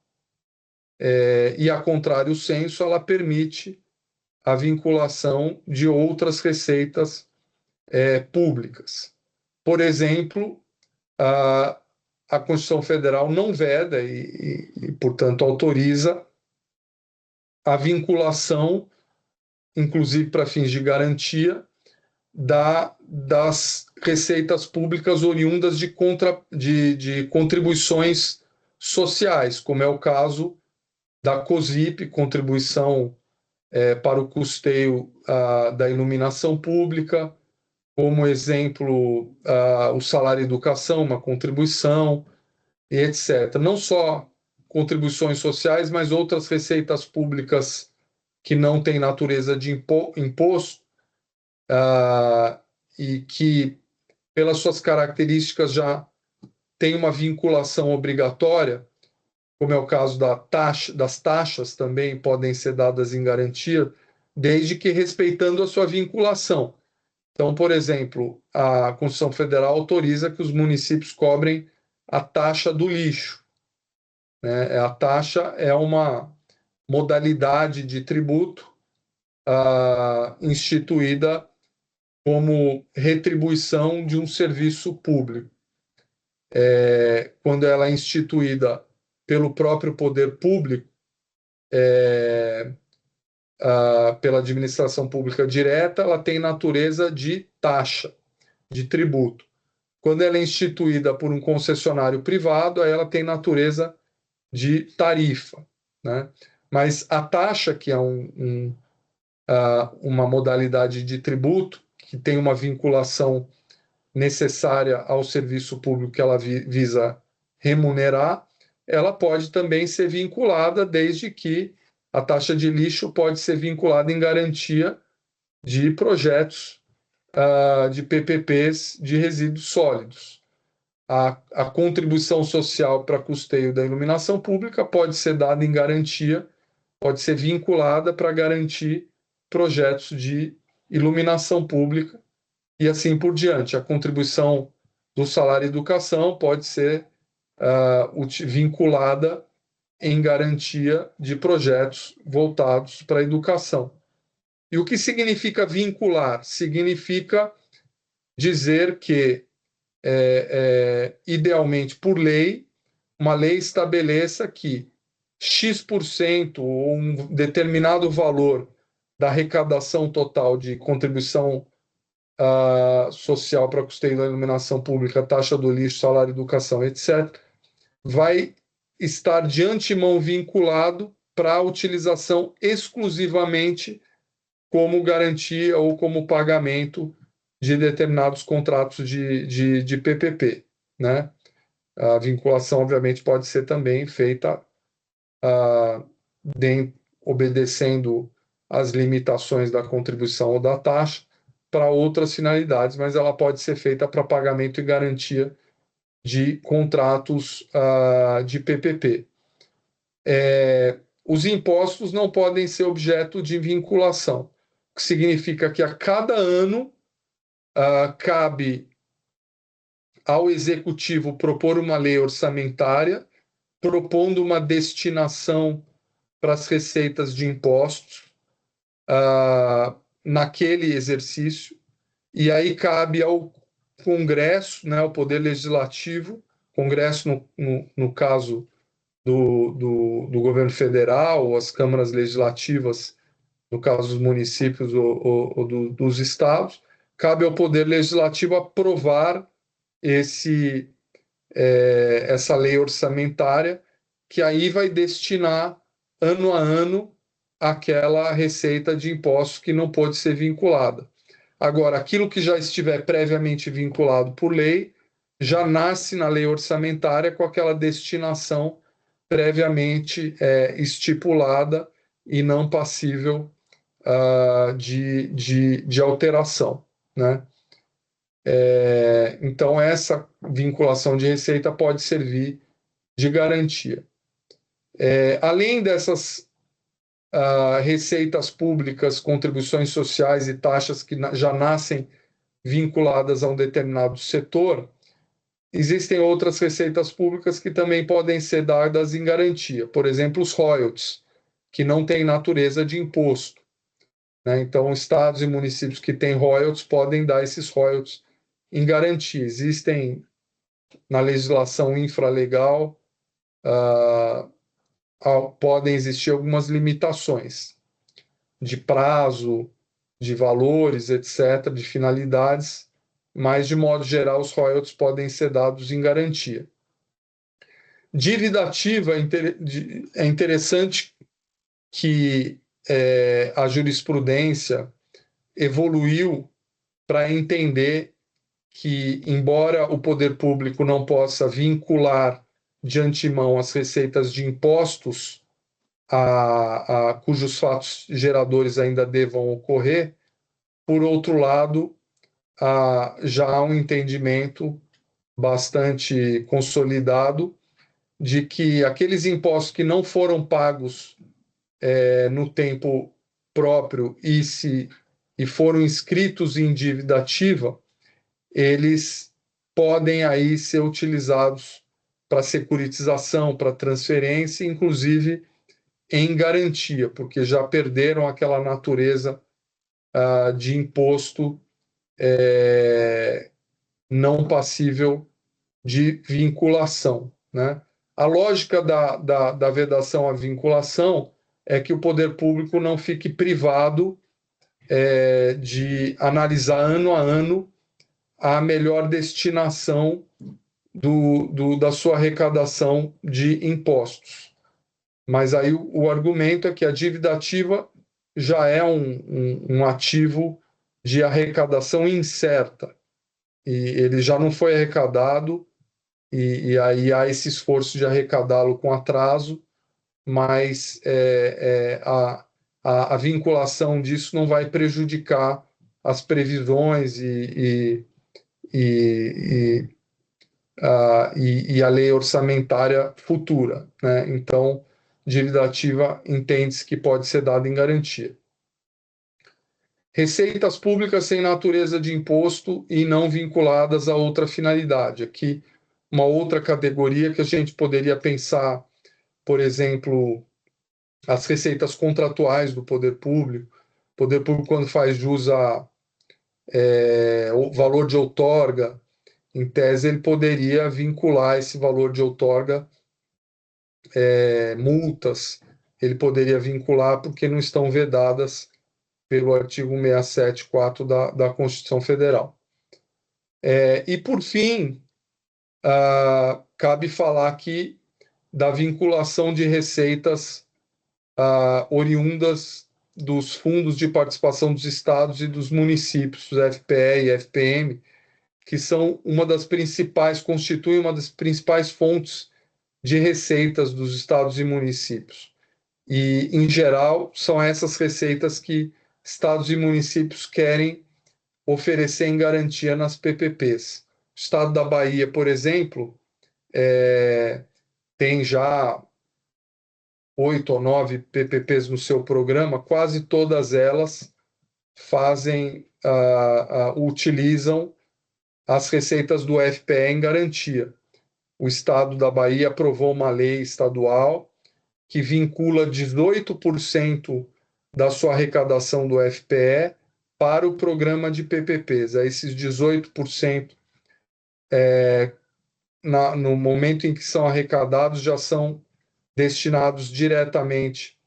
E, a contrário senso, ela permite a vinculação de outras receitas públicas. Por exemplo, a Constituição Federal não veda e, portanto, autoriza a vinculação, inclusive para fins de garantia, das receitas públicas oriundas de contribuições sociais, como é o caso da COSIP, contribuição para o custeio da iluminação pública, como exemplo, o salário educação, uma contribuição, e etc. Não só contribuições sociais, mas outras receitas públicas que não têm natureza de imposto, e que, pelas suas características, já tem uma vinculação obrigatória, como é o caso das taxas, também podem ser dadas em garantia, desde que respeitando a sua vinculação. Então, por exemplo, a Constituição Federal autoriza que os municípios cobrem a taxa do lixo, né? A taxa é uma modalidade de tributo instituída como retribuição de um serviço público. Quando ela é instituída pelo próprio poder público, pela administração pública direta, ela tem natureza de taxa, de tributo. Quando ela é instituída por um concessionário privado, aí ela tem natureza de tarifa, né? Mas a taxa, que é uma modalidade de tributo, que tem uma vinculação necessária ao serviço público que ela visa remunerar, ela pode também ser vinculada, desde que a taxa de lixo pode ser vinculada em garantia de projetos de PPPs de resíduos sólidos. A contribuição social para custeio da iluminação pública pode ser dada em garantia, pode ser vinculada para garantir projetos de iluminação pública e assim por diante. A contribuição do salário educação pode ser vinculada em garantia de projetos voltados para a educação. E o que significa vincular? Significa dizer que, idealmente, por lei, uma lei estabeleça que X% ou um determinado valor da arrecadação total de contribuição social para custeio da iluminação pública, taxa do lixo, salário, educação, etc., vai estar de antemão vinculado para a utilização exclusivamente como garantia ou como pagamento de determinados contratos de PPP, né? A vinculação, obviamente, pode ser também feita obedecendo às limitações da contribuição ou da taxa para outras finalidades, mas ela pode ser feita para pagamento e garantia de contratos de PPP. Os impostos não podem ser objeto de vinculação, o que significa que a cada ano cabe ao Executivo propor uma lei orçamentária propondo uma destinação para as receitas de impostos naquele exercício, e aí cabe ao Congresso, né, ao Poder Legislativo, Congresso no caso do governo federal, ou as câmaras legislativas, no caso dos municípios ou dos estados, cabe ao Poder Legislativo aprovar essa lei orçamentária, que aí vai destinar ano a ano aquela receita de impostos que não pode ser vinculada. Agora, aquilo que já estiver previamente vinculado por lei, já nasce na lei orçamentária com aquela destinação previamente estipulada e não passível de alteração, né? Então, essa vinculação de receita pode servir de garantia. Além dessas receitas públicas, contribuições sociais e taxas que já nascem vinculadas a um determinado setor, existem outras receitas públicas que também podem ser dadas em garantia. Por exemplo, os royalties, que não têm natureza de imposto, né? Então, estados e municípios que têm royalties podem dar esses royalties em garantia. Existem, na legislação infralegal, podem existir algumas limitações de prazo, de valores, etc., de finalidades, mas, de modo geral, os royalties podem ser dados em garantia. Dívida ativa é interessante que a jurisprudência evoluiu para entender que, embora o poder público não possa vincular de antemão as receitas de impostos cujos fatos geradores ainda devam ocorrer, por outro lado, já há um entendimento bastante consolidado de que aqueles impostos que não foram pagos no tempo próprio e foram inscritos em dívida ativa, eles podem aí ser utilizados para securitização, para transferência, inclusive em garantia, porque já perderam aquela natureza de imposto não passível de vinculação, né? A lógica da vedação à vinculação é que o poder público não fique privado de analisar ano a ano a melhor destinação da sua arrecadação de impostos. Mas aí o argumento é que a dívida ativa já é um ativo de arrecadação incerta, e ele já não foi arrecadado, e aí há esse esforço de arrecadá-lo com atraso, mas a vinculação disso não vai prejudicar as previsões e a lei orçamentária futura, né? Então, dívida ativa entende-se que pode ser dada em garantia. Receitas públicas sem natureza de imposto e não vinculadas a outra finalidade. Aqui, uma outra categoria que a gente poderia pensar, por exemplo, as receitas contratuais do poder público. O poder público, quando faz jus o valor de outorga, em tese, ele poderia vincular esse valor de outorga, multas, ele poderia vincular porque não estão vedadas pelo artigo 67.4 da Constituição Federal. E, por fim, cabe falar aqui da vinculação de receitas oriundas dos fundos de participação dos estados e dos municípios, os FPE e FPM, que são constituem uma das principais fontes de receitas dos estados e municípios. E, em geral, são essas receitas que estados e municípios querem oferecer em garantia nas PPPs. O estado da Bahia, por exemplo, tem já 8 ou 9 PPPs no seu programa, quase todas elas utilizam as receitas do FPE em garantia. O estado da Bahia aprovou uma lei estadual que vincula 18% da sua arrecadação do FPE para o programa de PPPs. Esses 18%, no momento em que são arrecadados, já são destinados diretamente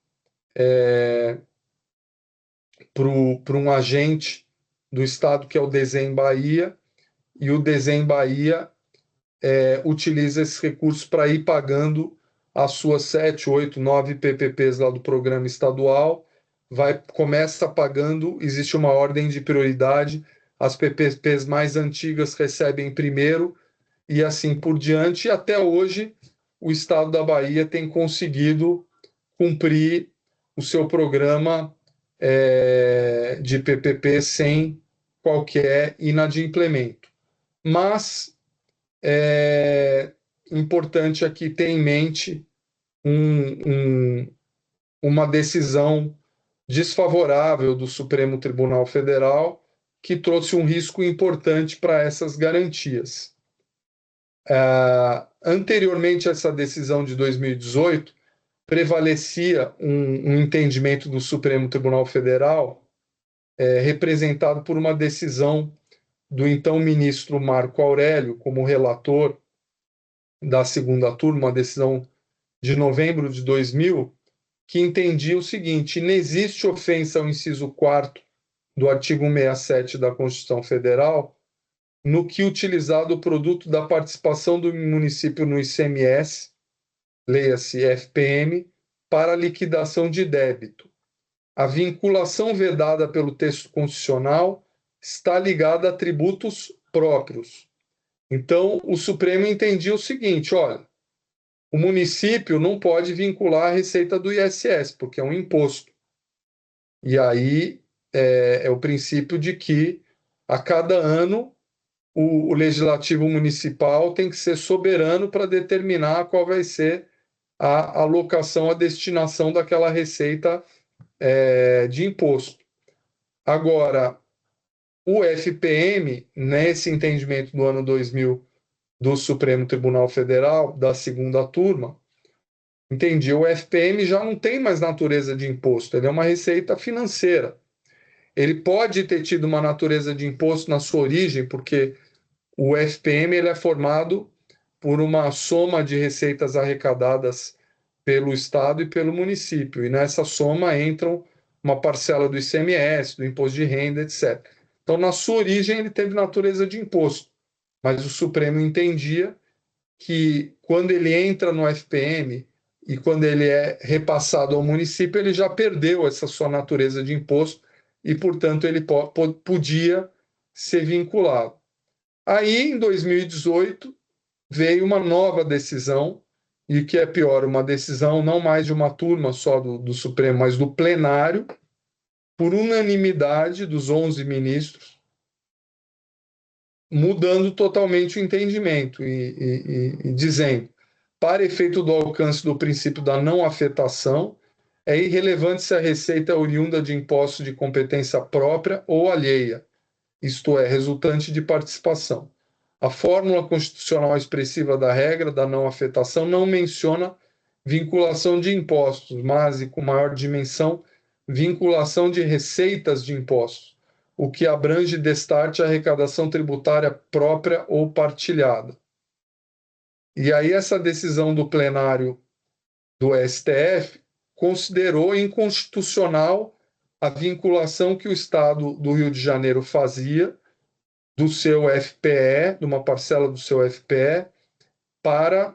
para um agente do estado, que é o Desem Bahia, e o Desem Bahia utiliza esses recursos para ir pagando as suas 7, 8, 9 PPPs lá do programa estadual, começa pagando, existe uma ordem de prioridade, as PPPs mais antigas recebem primeiro, e assim por diante, e até hoje o estado da Bahia tem conseguido cumprir o seu programa de PPP sem qualquer inadimplemento. Mas é importante aqui ter em mente uma decisão desfavorável do Supremo Tribunal Federal, que trouxe um risco importante para essas garantias. Anteriormente a essa decisão de 2018, prevalecia um entendimento do Supremo Tribunal Federal, representado por uma decisão do então ministro Marco Aurélio, como relator da segunda turma, uma decisão de novembro de 2000, que entendia o seguinte: não existe ofensa ao inciso 4º do artigo 167 da Constituição Federal no que utilizado o produto da participação do município no ICMS, leia-se FPM, para liquidação de débito. A vinculação vedada pelo texto constitucional está ligada a tributos próprios. Então, o Supremo entendia o seguinte: olha, o município não pode vincular a receita do ISS, porque é um imposto. E aí é o princípio de que, a cada ano, o legislativo municipal tem que ser soberano para determinar qual vai ser a alocação, a destinação daquela receita de imposto. Agora, o FPM, nesse entendimento do ano 2000 do Supremo Tribunal Federal, da segunda turma, entendi, o FPM já não tem mais natureza de imposto, ele é uma receita financeira. Ele pode ter tido uma natureza de imposto na sua origem, porque o FPM ele é formado por uma soma de receitas arrecadadas pelo Estado e pelo município, e nessa soma entram uma parcela do ICMS, do imposto de renda, etc. Então, na sua origem, ele teve natureza de imposto, mas o Supremo entendia que, quando ele entra no FPM e quando ele é repassado ao município, ele já perdeu essa sua natureza de imposto e, portanto, ele podia ser vinculado. Aí, em 2018, veio uma nova decisão, e o que é pior, uma decisão não mais de uma turma só do Supremo, mas do plenário, por unanimidade dos 11 ministros, mudando totalmente o entendimento e dizendo: para efeito do alcance do princípio da não afetação, é irrelevante se a receita é oriunda de imposto de competência própria ou alheia, isto é, resultante de participação. A fórmula constitucional expressiva da regra da não afetação não menciona vinculação de impostos, mas, e com maior dimensão, vinculação de receitas de impostos, o que abrange destarte a arrecadação tributária própria ou partilhada. E aí essa decisão do plenário do STF considerou inconstitucional a vinculação que o Estado do Rio de Janeiro fazia do seu FPE, de uma parcela do seu FPE, para...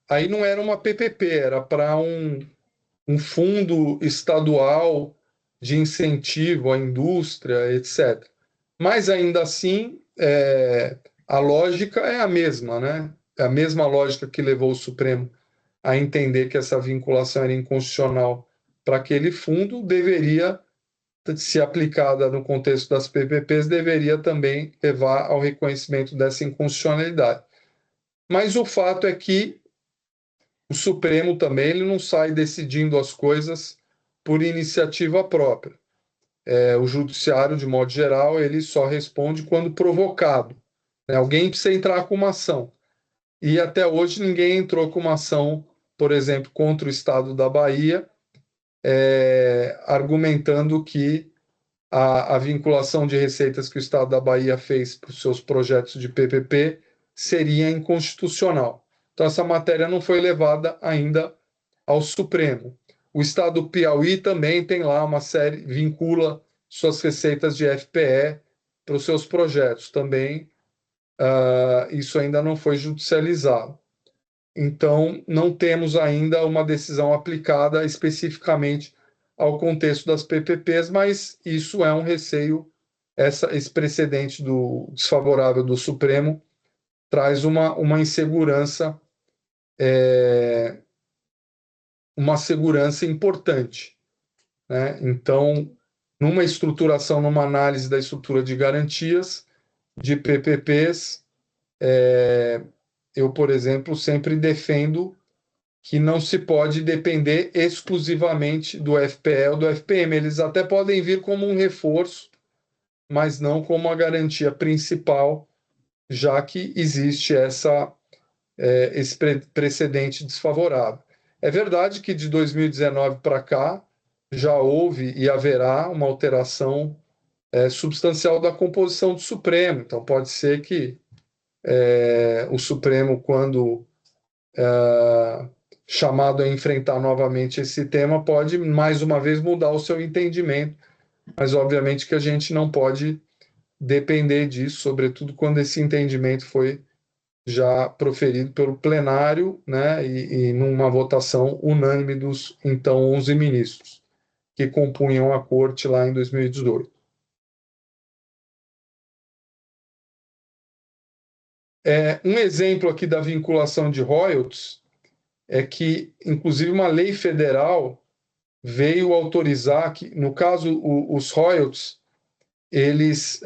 aí não era uma PPP, era para um fundo estadual de incentivo à indústria, etc. Mas, ainda assim, a lógica é a mesma, né? É a mesma lógica que levou o Supremo a entender que essa vinculação era inconstitucional para aquele fundo, deveria, se aplicada no contexto das PPPs, deveria também levar ao reconhecimento dessa inconstitucionalidade. Mas o fato é que o Supremo também ele não sai decidindo as coisas por iniciativa própria. O Judiciário, de modo geral, ele só responde quando provocado. Alguém precisa entrar com uma ação. E até hoje ninguém entrou com uma ação, por exemplo, contra o Estado da Bahia, argumentando que a vinculação de receitas que o Estado da Bahia fez para os seus projetos de PPP seria inconstitucional. Então, essa matéria não foi levada ainda ao Supremo. O Estado do Piauí também tem lá uma série, vincula suas receitas de FPE para os seus projetos. Também isso ainda não foi judicializado. Então, não temos ainda uma decisão aplicada especificamente ao contexto das PPPs, mas isso é um receio, esse precedente desfavorável do Supremo traz uma insegurança, uma segurança importante, né? Então, numa estruturação, numa análise da estrutura de garantias de PPPs, eu, por exemplo, sempre defendo que não se pode depender exclusivamente do FPE ou do FPM. Eles até podem vir como um reforço, mas não como a garantia principal, já que existe esse precedente desfavorável. É verdade que de 2019 para cá já houve e haverá uma alteração substancial da composição do Supremo. Então, pode ser que o Supremo, quando chamado a enfrentar novamente esse tema, pode mais uma vez mudar o seu entendimento, mas obviamente que a gente não pode depender disso, sobretudo quando esse entendimento foi já proferido pelo plenário, né, e numa votação unânime dos então 11 ministros que compunham a corte lá em 2018. Um exemplo aqui da vinculação de royalties é que, inclusive, uma lei federal veio autorizar que, no caso, os royalties, eles,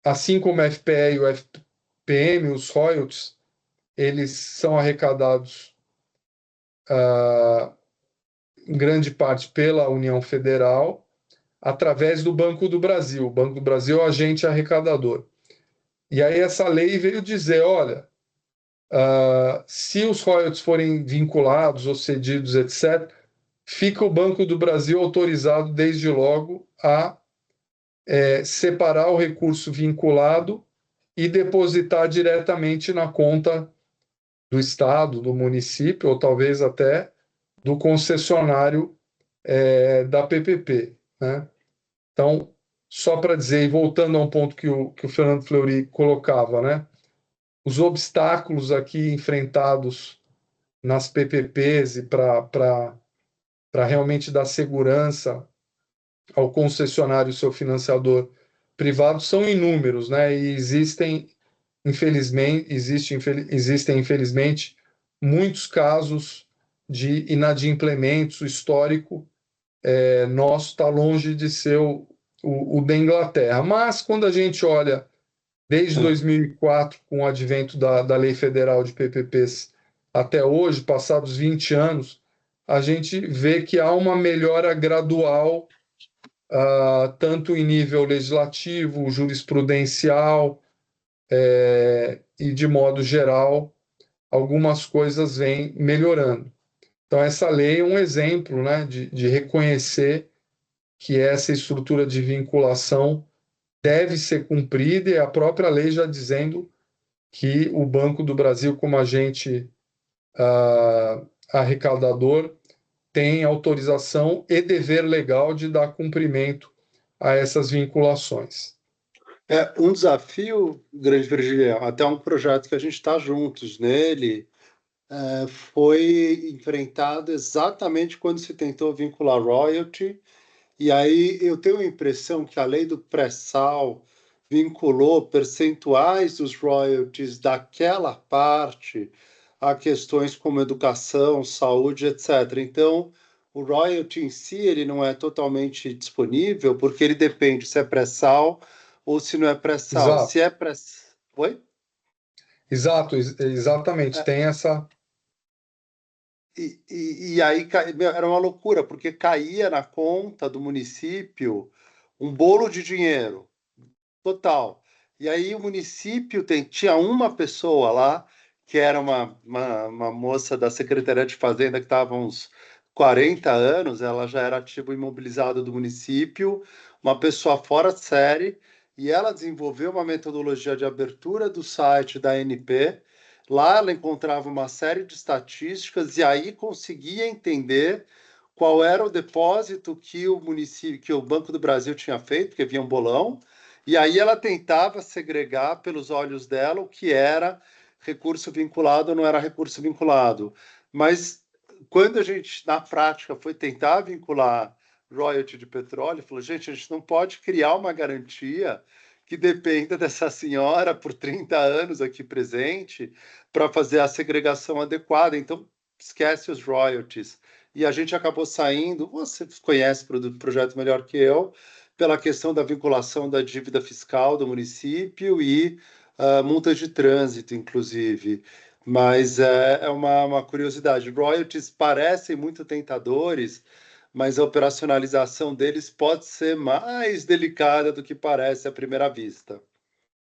assim como o FPE e o FPM, os royalties, eles são arrecadados em grande parte pela União Federal, através do Banco do Brasil. O Banco do Brasil é o agente arrecadador. E aí essa lei veio dizer, olha, se os royalties forem vinculados ou cedidos, etc., fica o Banco do Brasil autorizado desde logo a separar o recurso vinculado e depositar diretamente na conta do Estado, do município, ou talvez até do concessionário da PPP, né? Então, só para dizer, e voltando a um ponto que o Fernando Fleury colocava, né? Os obstáculos aqui enfrentados nas PPPs e para realmente dar segurança ao concessionário e seu financiador privado são inúmeros, né? E existem, infelizmente, muitos casos de inadimplementos. O histórico nosso está longe de ser o da Inglaterra. Mas, quando a gente olha desde 2004, com o advento da Lei Federal de PPPs, até hoje, passados 20 anos, a gente vê que há uma melhora gradual, tanto em nível legislativo, jurisprudencial, e, de modo geral, algumas coisas vêm melhorando. Então, essa lei é um exemplo, né, de reconhecer que essa estrutura de vinculação deve ser cumprida, e a própria lei já dizendo que o Banco do Brasil, como agente arrecadador, tem autorização e dever legal de dar cumprimento a essas vinculações. Um desafio, grande Virgílio, até um projeto que a gente está juntos nele, foi enfrentado exatamente quando se tentou vincular royalty. E aí eu tenho a impressão que a lei do pré-sal vinculou percentuais dos royalties daquela parte a questões como educação, saúde, etc. Então, o royalty em si ele não é totalmente disponível porque ele depende se é pré-sal ou se não é pré-sal. Exato, Se é pré... Oi? exatamente. Tem essa. E aí era uma loucura, porque caía na conta do município um bolo de dinheiro total. E aí o município tinha uma pessoa lá, que era uma moça da Secretaria de Fazenda que estava uns 40 anos, ela já era ativo imobilizado do município, uma pessoa fora de série, e ela desenvolveu uma metodologia de abertura do site da ANP. Lá ela encontrava uma série de estatísticas e aí conseguia entender qual era o depósito que o município, que o Banco do Brasil tinha feito, porque havia um bolão, e aí ela tentava segregar pelos olhos dela o que era recurso vinculado ou não era recurso vinculado. Mas quando a gente, na prática, foi tentar vincular royalty de petróleo, falou, gente, a gente não pode criar uma garantia que dependa dessa senhora por 30 anos aqui presente para fazer a segregação adequada. Então, esquece os royalties. E a gente acabou saindo, você conhece o projeto melhor que eu, pela questão da vinculação da dívida fiscal do município e multas de trânsito, inclusive. Mas é uma curiosidade. Royalties parecem muito tentadores, mas a operacionalização deles pode ser mais delicada do que parece à primeira vista.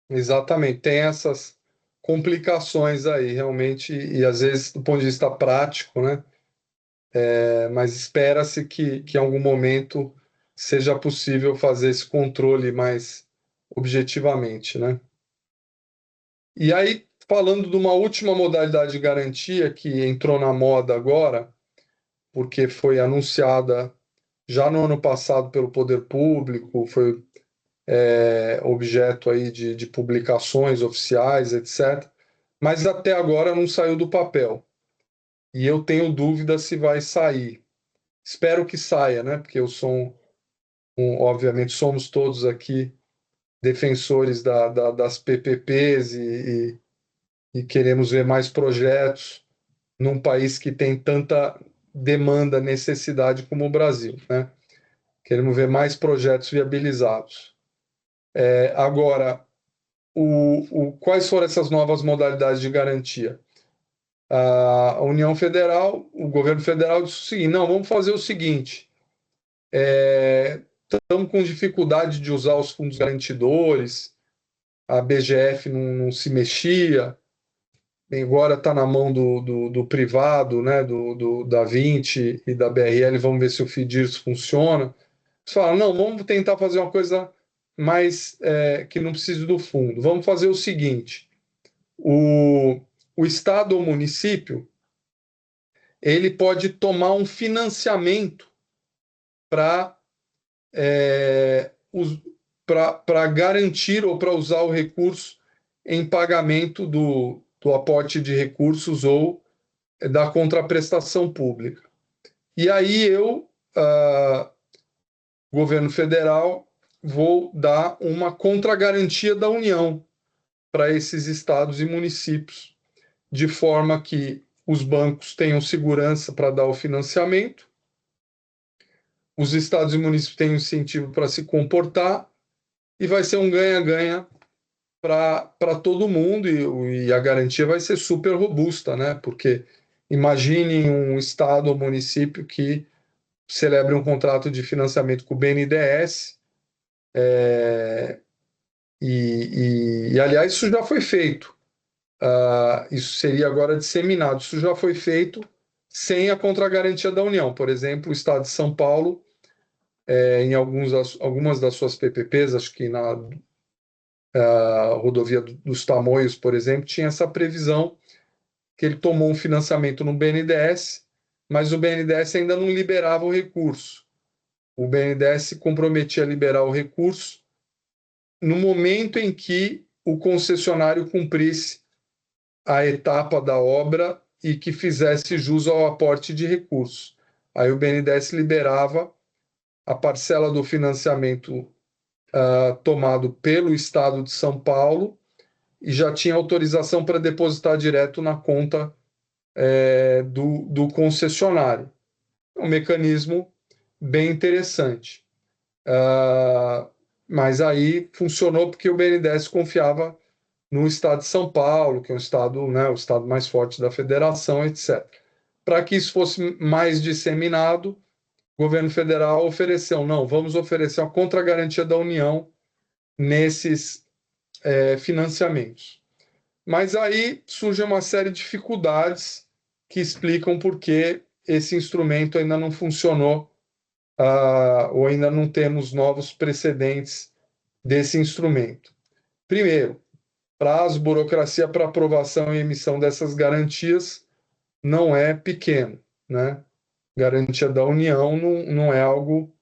Exatamente, tem essas complicações aí, realmente, e às vezes, do ponto de vista prático, né? Mas espera-se que em algum momento seja possível fazer esse controle mais objetivamente, né? E aí, falando de uma última modalidade de garantia que entrou na moda agora, porque foi anunciada já no ano passado pelo poder público, foi objeto aí de publicações oficiais, etc. Mas até agora não saiu do papel. E eu tenho dúvida se vai sair. Espero que saia, né? Porque eu sou obviamente, somos todos aqui defensores das PPPs e queremos ver mais projetos num país que tem tanta demanda, necessidade como o Brasil, né? Queremos ver mais projetos viabilizados. Agora, quais foram essas novas modalidades de garantia? A União Federal, o governo federal disse o seguinte: não, vamos fazer o seguinte, estamos com dificuldade de usar os fundos garantidores, a BGF não se mexia, agora está na mão do privado, né, da Vinci e da BRL, vamos ver se o FDIRS funciona. Você fala, não, vamos tentar fazer uma coisa mais que não precise do fundo. Vamos fazer o seguinte, o Estado ou município, ele pode tomar um financiamento para para garantir ou para usar o recurso em pagamento do aporte de recursos ou da contraprestação pública. E aí eu, governo federal, vou dar uma contragarantia da União para esses estados e municípios, de forma que os bancos tenham segurança para dar o financiamento, os estados e municípios tenham incentivo para se comportar, e vai ser um ganha-ganha para todo mundo, e a garantia vai ser super robusta, né? Porque imagine um estado ou município que celebre um contrato de financiamento com o BNDES, aliás, isso já foi feito. Isso seria agora disseminado. Isso já foi feito sem a contragarantia da União. Por exemplo, o Estado de São Paulo, em algumas das suas PPPs, acho que na rodovia dos Tamoios, por exemplo, tinha essa previsão que ele tomou um financiamento no BNDES, mas o BNDES ainda não liberava o recurso. O BNDES se comprometia a liberar o recurso no momento em que o concessionário cumprisse a etapa da obra e que fizesse jus ao aporte de recursos. Aí o BNDES liberava a parcela do financiamento tomado pelo Estado de São Paulo e já tinha autorização para depositar direto na conta do concessionário. Um mecanismo bem interessante. Mas aí funcionou porque o BNDES confiava no estado de São Paulo, que é um estado, né, o estado mais forte da federação, etc. Para que isso fosse mais disseminado, o governo federal ofereceu, não, vamos oferecer a contragarantia da União nesses financiamentos. Mas aí surge uma série de dificuldades que explicam por que esse instrumento ainda não funcionou, ou ainda não temos novos precedentes desse instrumento. Primeiro, prazo, burocracia para aprovação e emissão dessas garantias não é pequeno, né? Garantia da União não é algo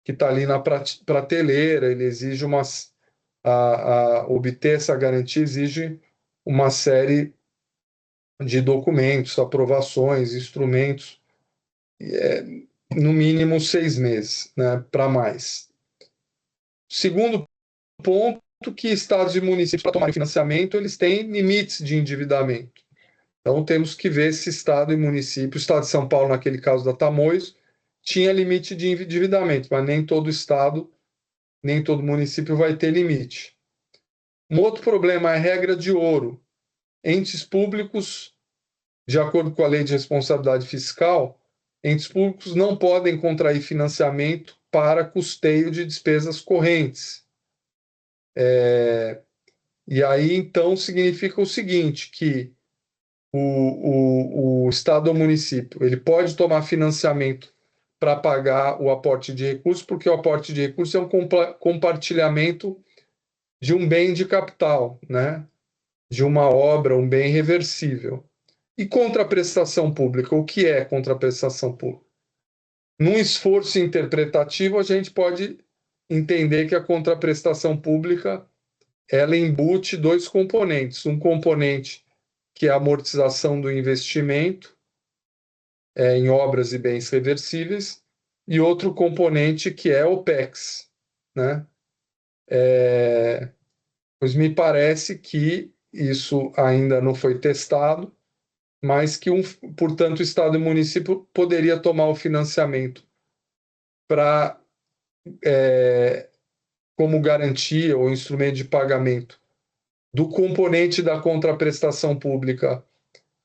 que está ali na prateleira, ele exige obter essa garantia exige uma série de documentos, aprovações, instrumentos, no mínimo 6 meses, né, para mais. Segundo ponto, que estados e municípios, para tomarem financiamento, eles têm limites de endividamento. Então, temos que ver se estado e município, o estado de São Paulo, naquele caso da Tamoios, tinha limite de endividamento, mas nem todo estado, nem todo município vai ter limite. Um outro problema é a regra de ouro. Entes públicos de acordo com a Lei de Responsabilidade Fiscal, entes públicos não podem contrair financiamento para custeio de despesas correntes. E aí, então, significa o seguinte, que o Estado ou município ele pode tomar financiamento para pagar o aporte de recursos, porque o aporte de recursos é um compartilhamento de um bem de capital, né? De uma obra, um bem reversível. E contraprestação pública? O que é contraprestação pública? Num esforço interpretativo, a gente pode entender que a contraprestação pública ela embute dois componentes. Um componente que é a amortização do investimento em obras e bens reversíveis, e outro componente que é OPEX, né? Pois me parece que isso ainda não foi testado, mas que, portanto, o Estado e o município poderia tomar o financiamento para, como garantia ou instrumento de pagamento do componente da contraprestação pública,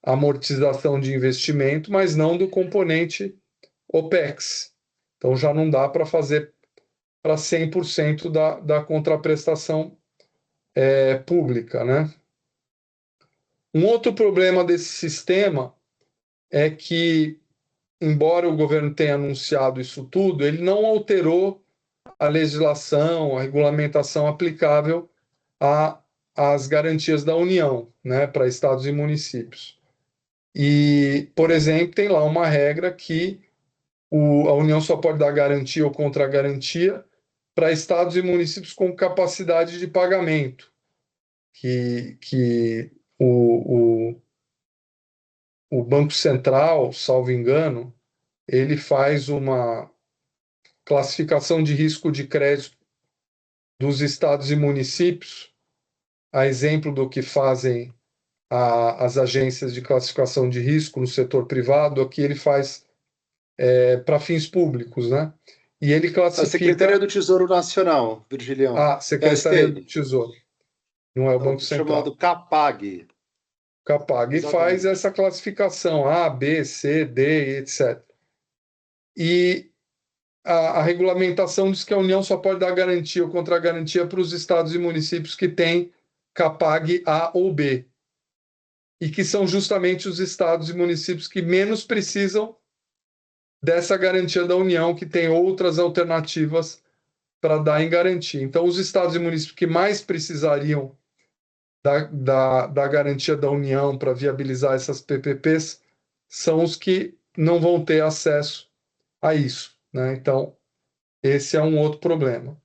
amortização de investimento, mas não do componente OPEX. Então já não dá para fazer para 100% da contraprestação pública, né? Um outro problema desse sistema é que, embora o governo tenha anunciado isso tudo, ele não alterou a legislação, a regulamentação aplicável às garantias da União, né, para estados e municípios. E, por exemplo, tem lá uma regra que a União só pode dar garantia ou contra-garantia para estados e municípios com capacidade de pagamento, que o Banco Central, salvo engano, ele faz uma classificação de risco de crédito dos estados e municípios, a exemplo do que fazem as agências de classificação de risco no setor privado, aqui ele faz para fins públicos, né? E ele A classifica Secretaria do Tesouro Nacional, Virgilião. a Secretaria do STN, Tesouro, não é o Banco chamado Central. CAPAG. CAPAG, e faz Exatamente. essa classificação A, B, C, D, etc. E a regulamentação diz que a União só pode dar garantia ou contra-garantia para os estados e municípios que têm CAPAG A ou B, e que são justamente os estados e municípios que menos precisam dessa garantia da União, que tem outras alternativas para dar em garantia. Então, os estados e municípios que mais precisariam da garantia da União para viabilizar essas PPPs são os que não vão ter acesso a isso, né? Então, esse é um outro problema.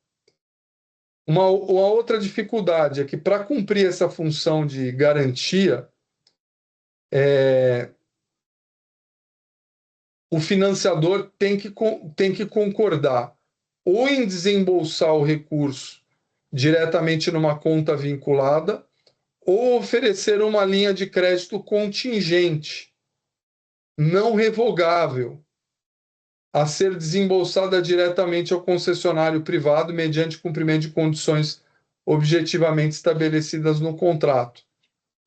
Uma outra dificuldade é que, para cumprir essa função de garantia, o financiador tem que concordar ou em desembolsar o recurso diretamente numa conta vinculada, ou oferecer uma linha de crédito contingente, não revogável, a ser desembolsada diretamente ao concessionário privado mediante cumprimento de condições objetivamente estabelecidas no contrato.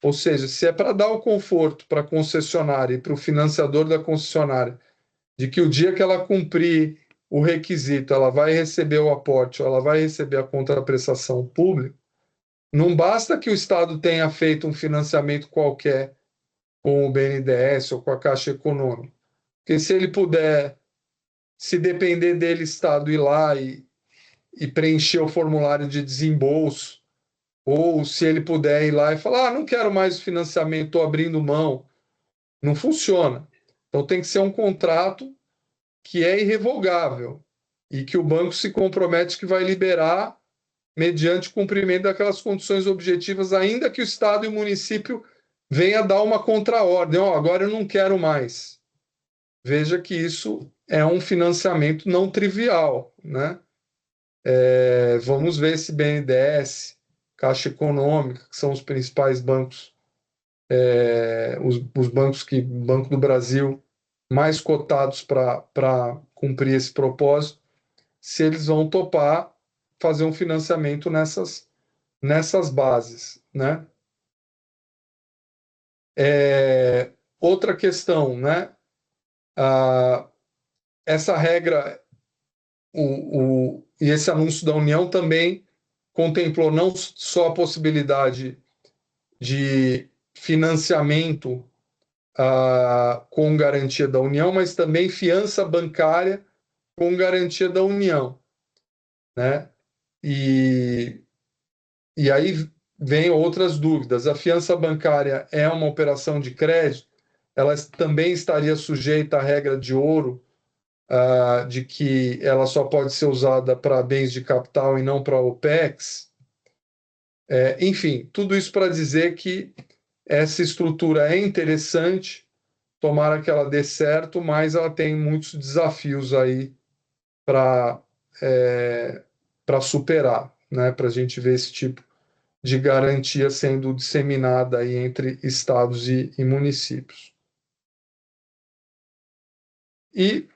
Ou seja, se é para dar o conforto para a concessionária e para o financiador da concessionária de que o dia que ela cumprir o requisito, ela vai receber o aporte ou ela vai receber a contraprestação pública, não basta que o Estado tenha feito um financiamento qualquer com o BNDES ou com a Caixa Econômica, porque se ele puder, se depender dele, Estado ir lá e preencher o formulário de desembolso, ou se ele puder ir lá e falar, não quero mais financiamento, estou abrindo mão, não funciona. Então tem que ser um contrato que é irrevogável e que o banco se compromete que vai liberar mediante cumprimento daquelas condições objetivas, ainda que o Estado e o município venha dar uma contraordem. Oh, agora eu não quero mais. Veja que isso é um financiamento não trivial, né? Vamos ver se BNDES, Caixa Econômica, que são os principais bancos, os bancos Banco do Brasil, mais cotados para cumprir esse propósito, se eles vão topar fazer um financiamento nessas bases, né? outra questão, né? Essa regra e esse anúncio da União também contemplou não só a possibilidade de financiamento com garantia da União, mas também fiança bancária com garantia da União, né? E aí vem outras dúvidas. A fiança bancária é uma operação de crédito, ela também estaria sujeita à regra de ouro, de que ela só pode ser usada para bens de capital e não para OPEX. Enfim, tudo isso para dizer que essa estrutura é interessante, tomara que ela dê certo, mas ela tem muitos desafios aí para superar, né? Para a gente ver esse tipo de garantia sendo disseminada aí entre estados e municípios. E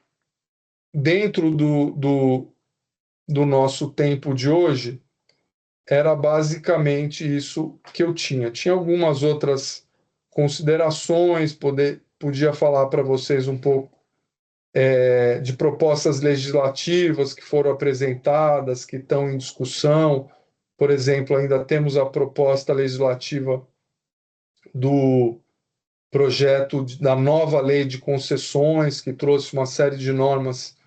dentro do nosso tempo de hoje, era basicamente isso que eu tinha. Tinha algumas outras considerações, podia falar para vocês um pouco de propostas legislativas que foram apresentadas, que estão em discussão. Por exemplo, ainda temos a proposta legislativa do projeto da nova lei de concessões, que trouxe uma série de normas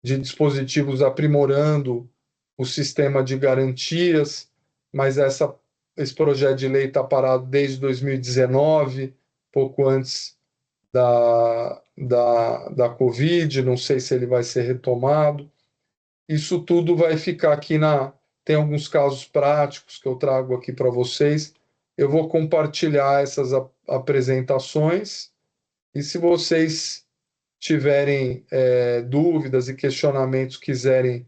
de dispositivos aprimorando o sistema de garantias, mas esse projeto de lei está parado desde 2019, pouco antes da Covid, não sei se ele vai ser retomado. Isso tudo vai ficar aqui Tem alguns casos práticos que eu trago aqui para vocês. Eu vou compartilhar essas apresentações e se vocês tiverem dúvidas e questionamentos, quiserem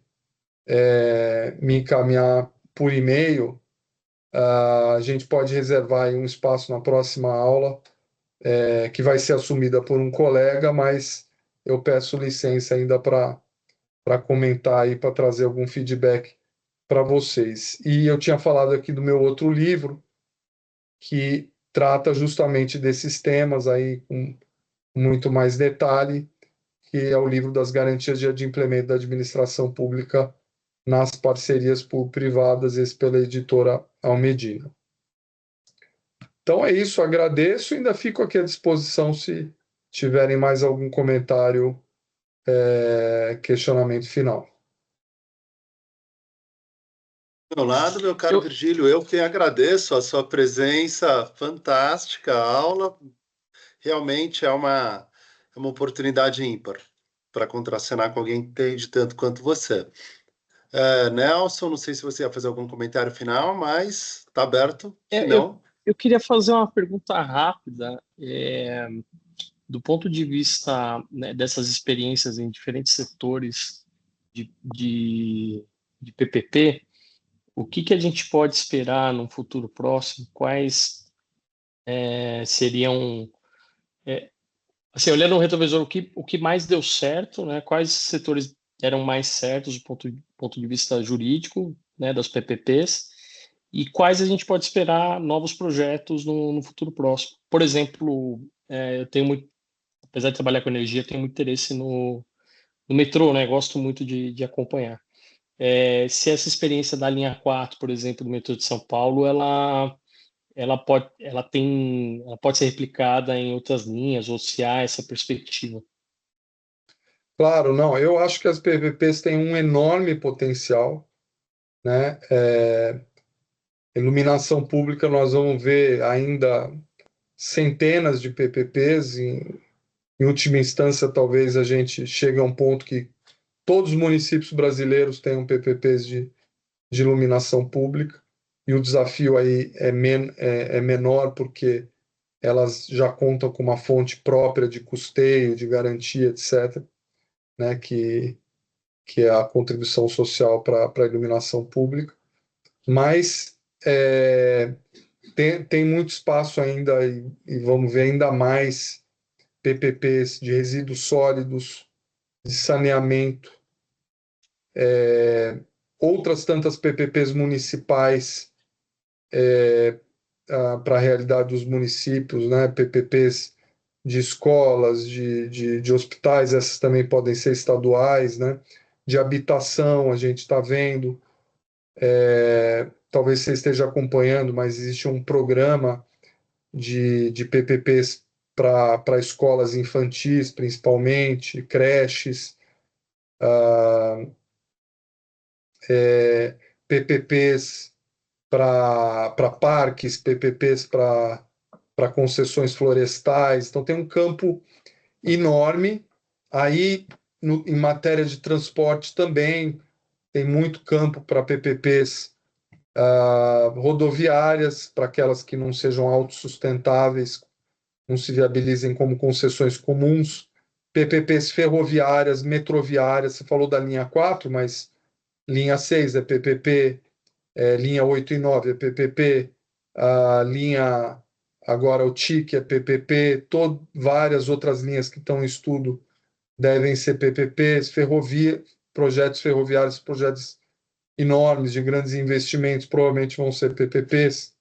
me encaminhar por e-mail, a gente pode reservar aí um espaço na próxima aula, que vai ser assumida por um colega, mas eu peço licença ainda para comentar aí, para trazer algum feedback para vocês. E eu tinha falado aqui do meu outro livro, que trata justamente desses temas aí com muito mais detalhe, que é o livro das garantias de adimplemento da administração pública nas parcerias público-privadas, esse pela editora Almedina. Então é isso, agradeço e ainda fico aqui à disposição se tiverem mais algum comentário, questionamento final. Do meu lado, meu caro Virgílio, eu que agradeço a sua presença fantástica, a aula. Realmente é uma oportunidade ímpar para contracenar com alguém que entende tanto quanto você. Nelson, não sei se você ia fazer algum comentário final, mas está aberto. Se não... Eu queria fazer uma pergunta rápida. Do ponto de vista, né, dessas experiências em diferentes setores de PPP, o que a gente pode esperar no futuro próximo? Quais seriam... assim, olhando no retrovisor, o que mais deu certo, né? Quais setores deram mais certos do ponto de vista jurídico, né, das PPPs, e quais a gente pode esperar novos projetos no futuro próximo. Por exemplo, eu tenho muito, apesar de trabalhar com energia, tenho muito interesse no metrô, né? Gosto muito de acompanhar. Se essa experiência da linha 4, por exemplo, do metrô de São Paulo, ela pode ser replicada em outras linhas, ou se há essa perspectiva. Claro, não, eu acho que as PPPs têm um enorme potencial, né? Iluminação pública, nós vamos ver ainda centenas de PPPs, em última instância, talvez a gente chegue a um ponto que todos os municípios brasileiros tenham PPPs de iluminação pública, e o desafio aí é menor, porque elas já contam com uma fonte própria de custeio, de garantia, etc., né, que é a contribuição social para a iluminação pública. Mas tem muito espaço ainda, e vamos ver ainda mais PPPs de resíduos sólidos, de saneamento, outras tantas PPPs municipais para a realidade dos municípios, né? PPPs de escolas, de hospitais, essas também podem ser estaduais, né? De habitação, a gente está vendo. Talvez você esteja acompanhando, mas existe um programa de PPPs para escolas infantis, principalmente, creches, PPPs para parques, PPPs para concessões florestais. Então, tem um campo enorme. Aí, em matéria de transporte também, tem muito campo para PPPs rodoviárias, para aquelas que não sejam autossustentáveis, não se viabilizem como concessões comuns, PPPs ferroviárias, metroviárias. Você falou da linha 4, mas linha 6 é PPP, linha 8 e 9 é PPP, a linha, agora o TIC é PPP, várias outras linhas que estão em estudo devem ser PPPs, projetos ferroviários, projetos enormes de grandes investimentos, provavelmente vão ser PPPs.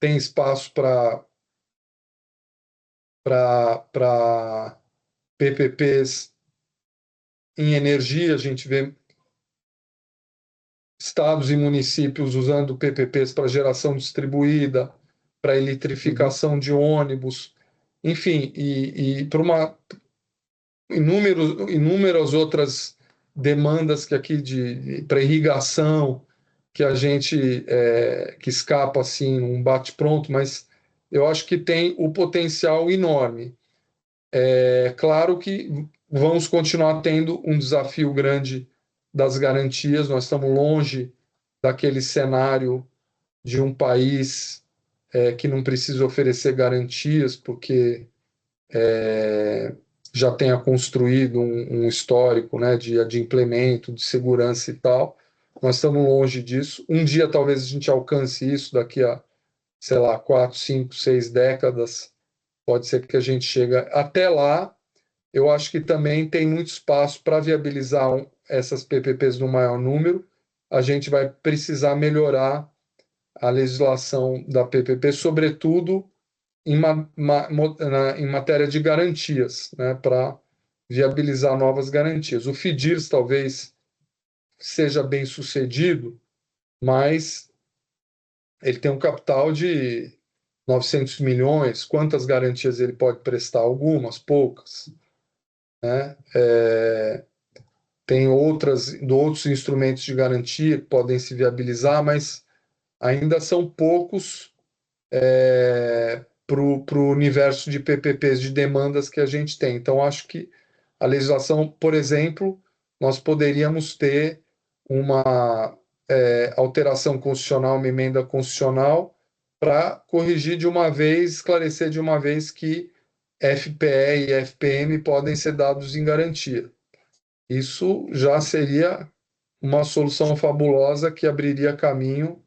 Tem espaço para PPPs em energia, a gente vê estados e municípios usando PPPs para geração distribuída, para eletrificação de ônibus, enfim, e para inúmeras outras demandas que aqui para irrigação, que a gente que escapa assim um bate-pronto, mas eu acho que tem o potencial enorme. É claro que vamos continuar tendo um desafio grande das garantias, nós estamos longe daquele cenário de um país que não precisa oferecer garantias, porque já tenha construído um histórico, né, de implemento, de segurança e tal. Nós estamos longe disso. Um dia talvez a gente alcance isso, daqui a, sei lá, 4, 5, 6 décadas, pode ser que a gente chegue. Até lá, eu acho que também tem muito espaço para viabilizar essas PPPs no maior número. A gente vai precisar melhorar a legislação da PPP, sobretudo em matéria de garantias, né, para viabilizar novas garantias. O FIDIRS talvez seja bem sucedido, mas ele tem um capital de 900 milhões. Quantas garantias ele pode prestar? Algumas, poucas, né? Tem outros instrumentos de garantia que podem se viabilizar, mas ainda são poucos para o universo de PPPs, de demandas que a gente tem. Então, acho que a legislação, por exemplo, nós poderíamos ter uma alteração constitucional, uma emenda constitucional, para corrigir de uma vez, esclarecer de uma vez que FPE e FPM podem ser dados em garantia. Isso já seria uma solução fabulosa que abriria caminho,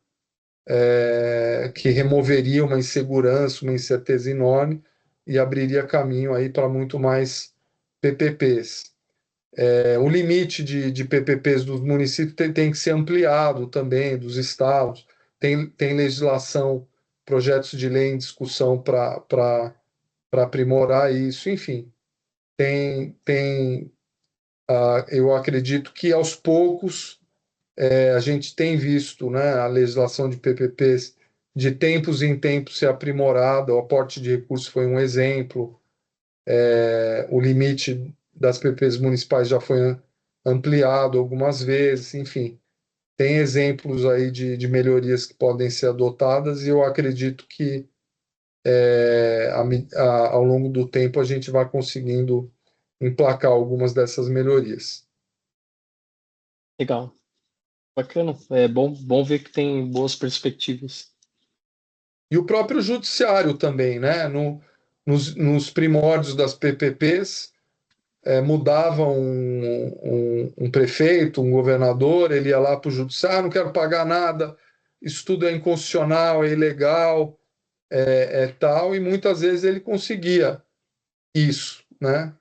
que removeria uma insegurança, uma incerteza enorme e abriria caminho aí para muito mais PPPs. O limite de PPPs dos municípios tem que ser ampliado também, dos estados. Tem legislação, projetos de lei em discussão para aprimorar isso. Enfim, eu acredito que aos poucos a gente tem visto, né, a legislação de PPPs de tempos em tempos ser aprimorada. O aporte de recursos foi um exemplo. O limite das PPPs municipais já foi ampliado algumas vezes. Enfim, tem exemplos aí de melhorias que podem ser adotadas e eu acredito que ao longo do tempo a gente vai conseguindo emplacar algumas dessas melhorias. Legal. Bacana. É bom ver que tem boas perspectivas. E o próprio judiciário também, né? Nos primórdios das PPPs, mudava um prefeito, um governador, ele ia lá para o judiciário, não quero pagar nada, isso tudo é inconstitucional, é ilegal, tal, e muitas vezes ele conseguia isso, né?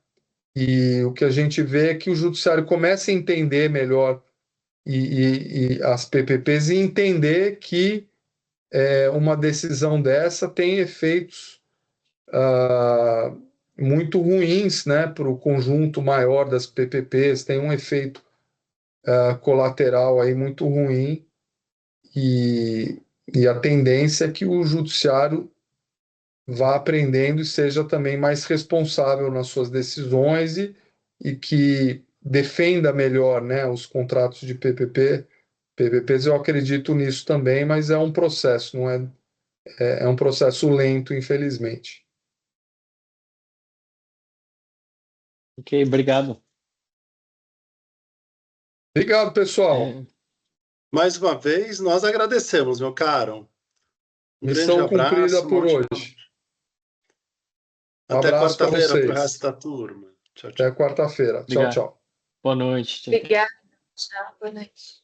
E o que a gente vê é que o judiciário começa a entender melhor e as PPPs e entender que uma decisão dessa tem efeitos muito ruins, né, para o conjunto maior das PPPs, tem um efeito colateral aí muito ruim, e a tendência é que o judiciário vá aprendendo e seja também mais responsável nas suas decisões e que defenda melhor, né, os contratos de PPPs. Eu acredito nisso também, mas é um processo, não é um processo lento, infelizmente. Ok, obrigado. Obrigado, pessoal. Mais uma vez, nós agradecemos, meu caro. Um grande Missão cumprida abraço. por hoje. Um Até abraço para quarta-feira para o vocês. resto da turma. Tchau, Até tchau. quarta-feira. Tchau, Obrigado. tchau. Boa noite. Obrigada. Tchau, boa noite.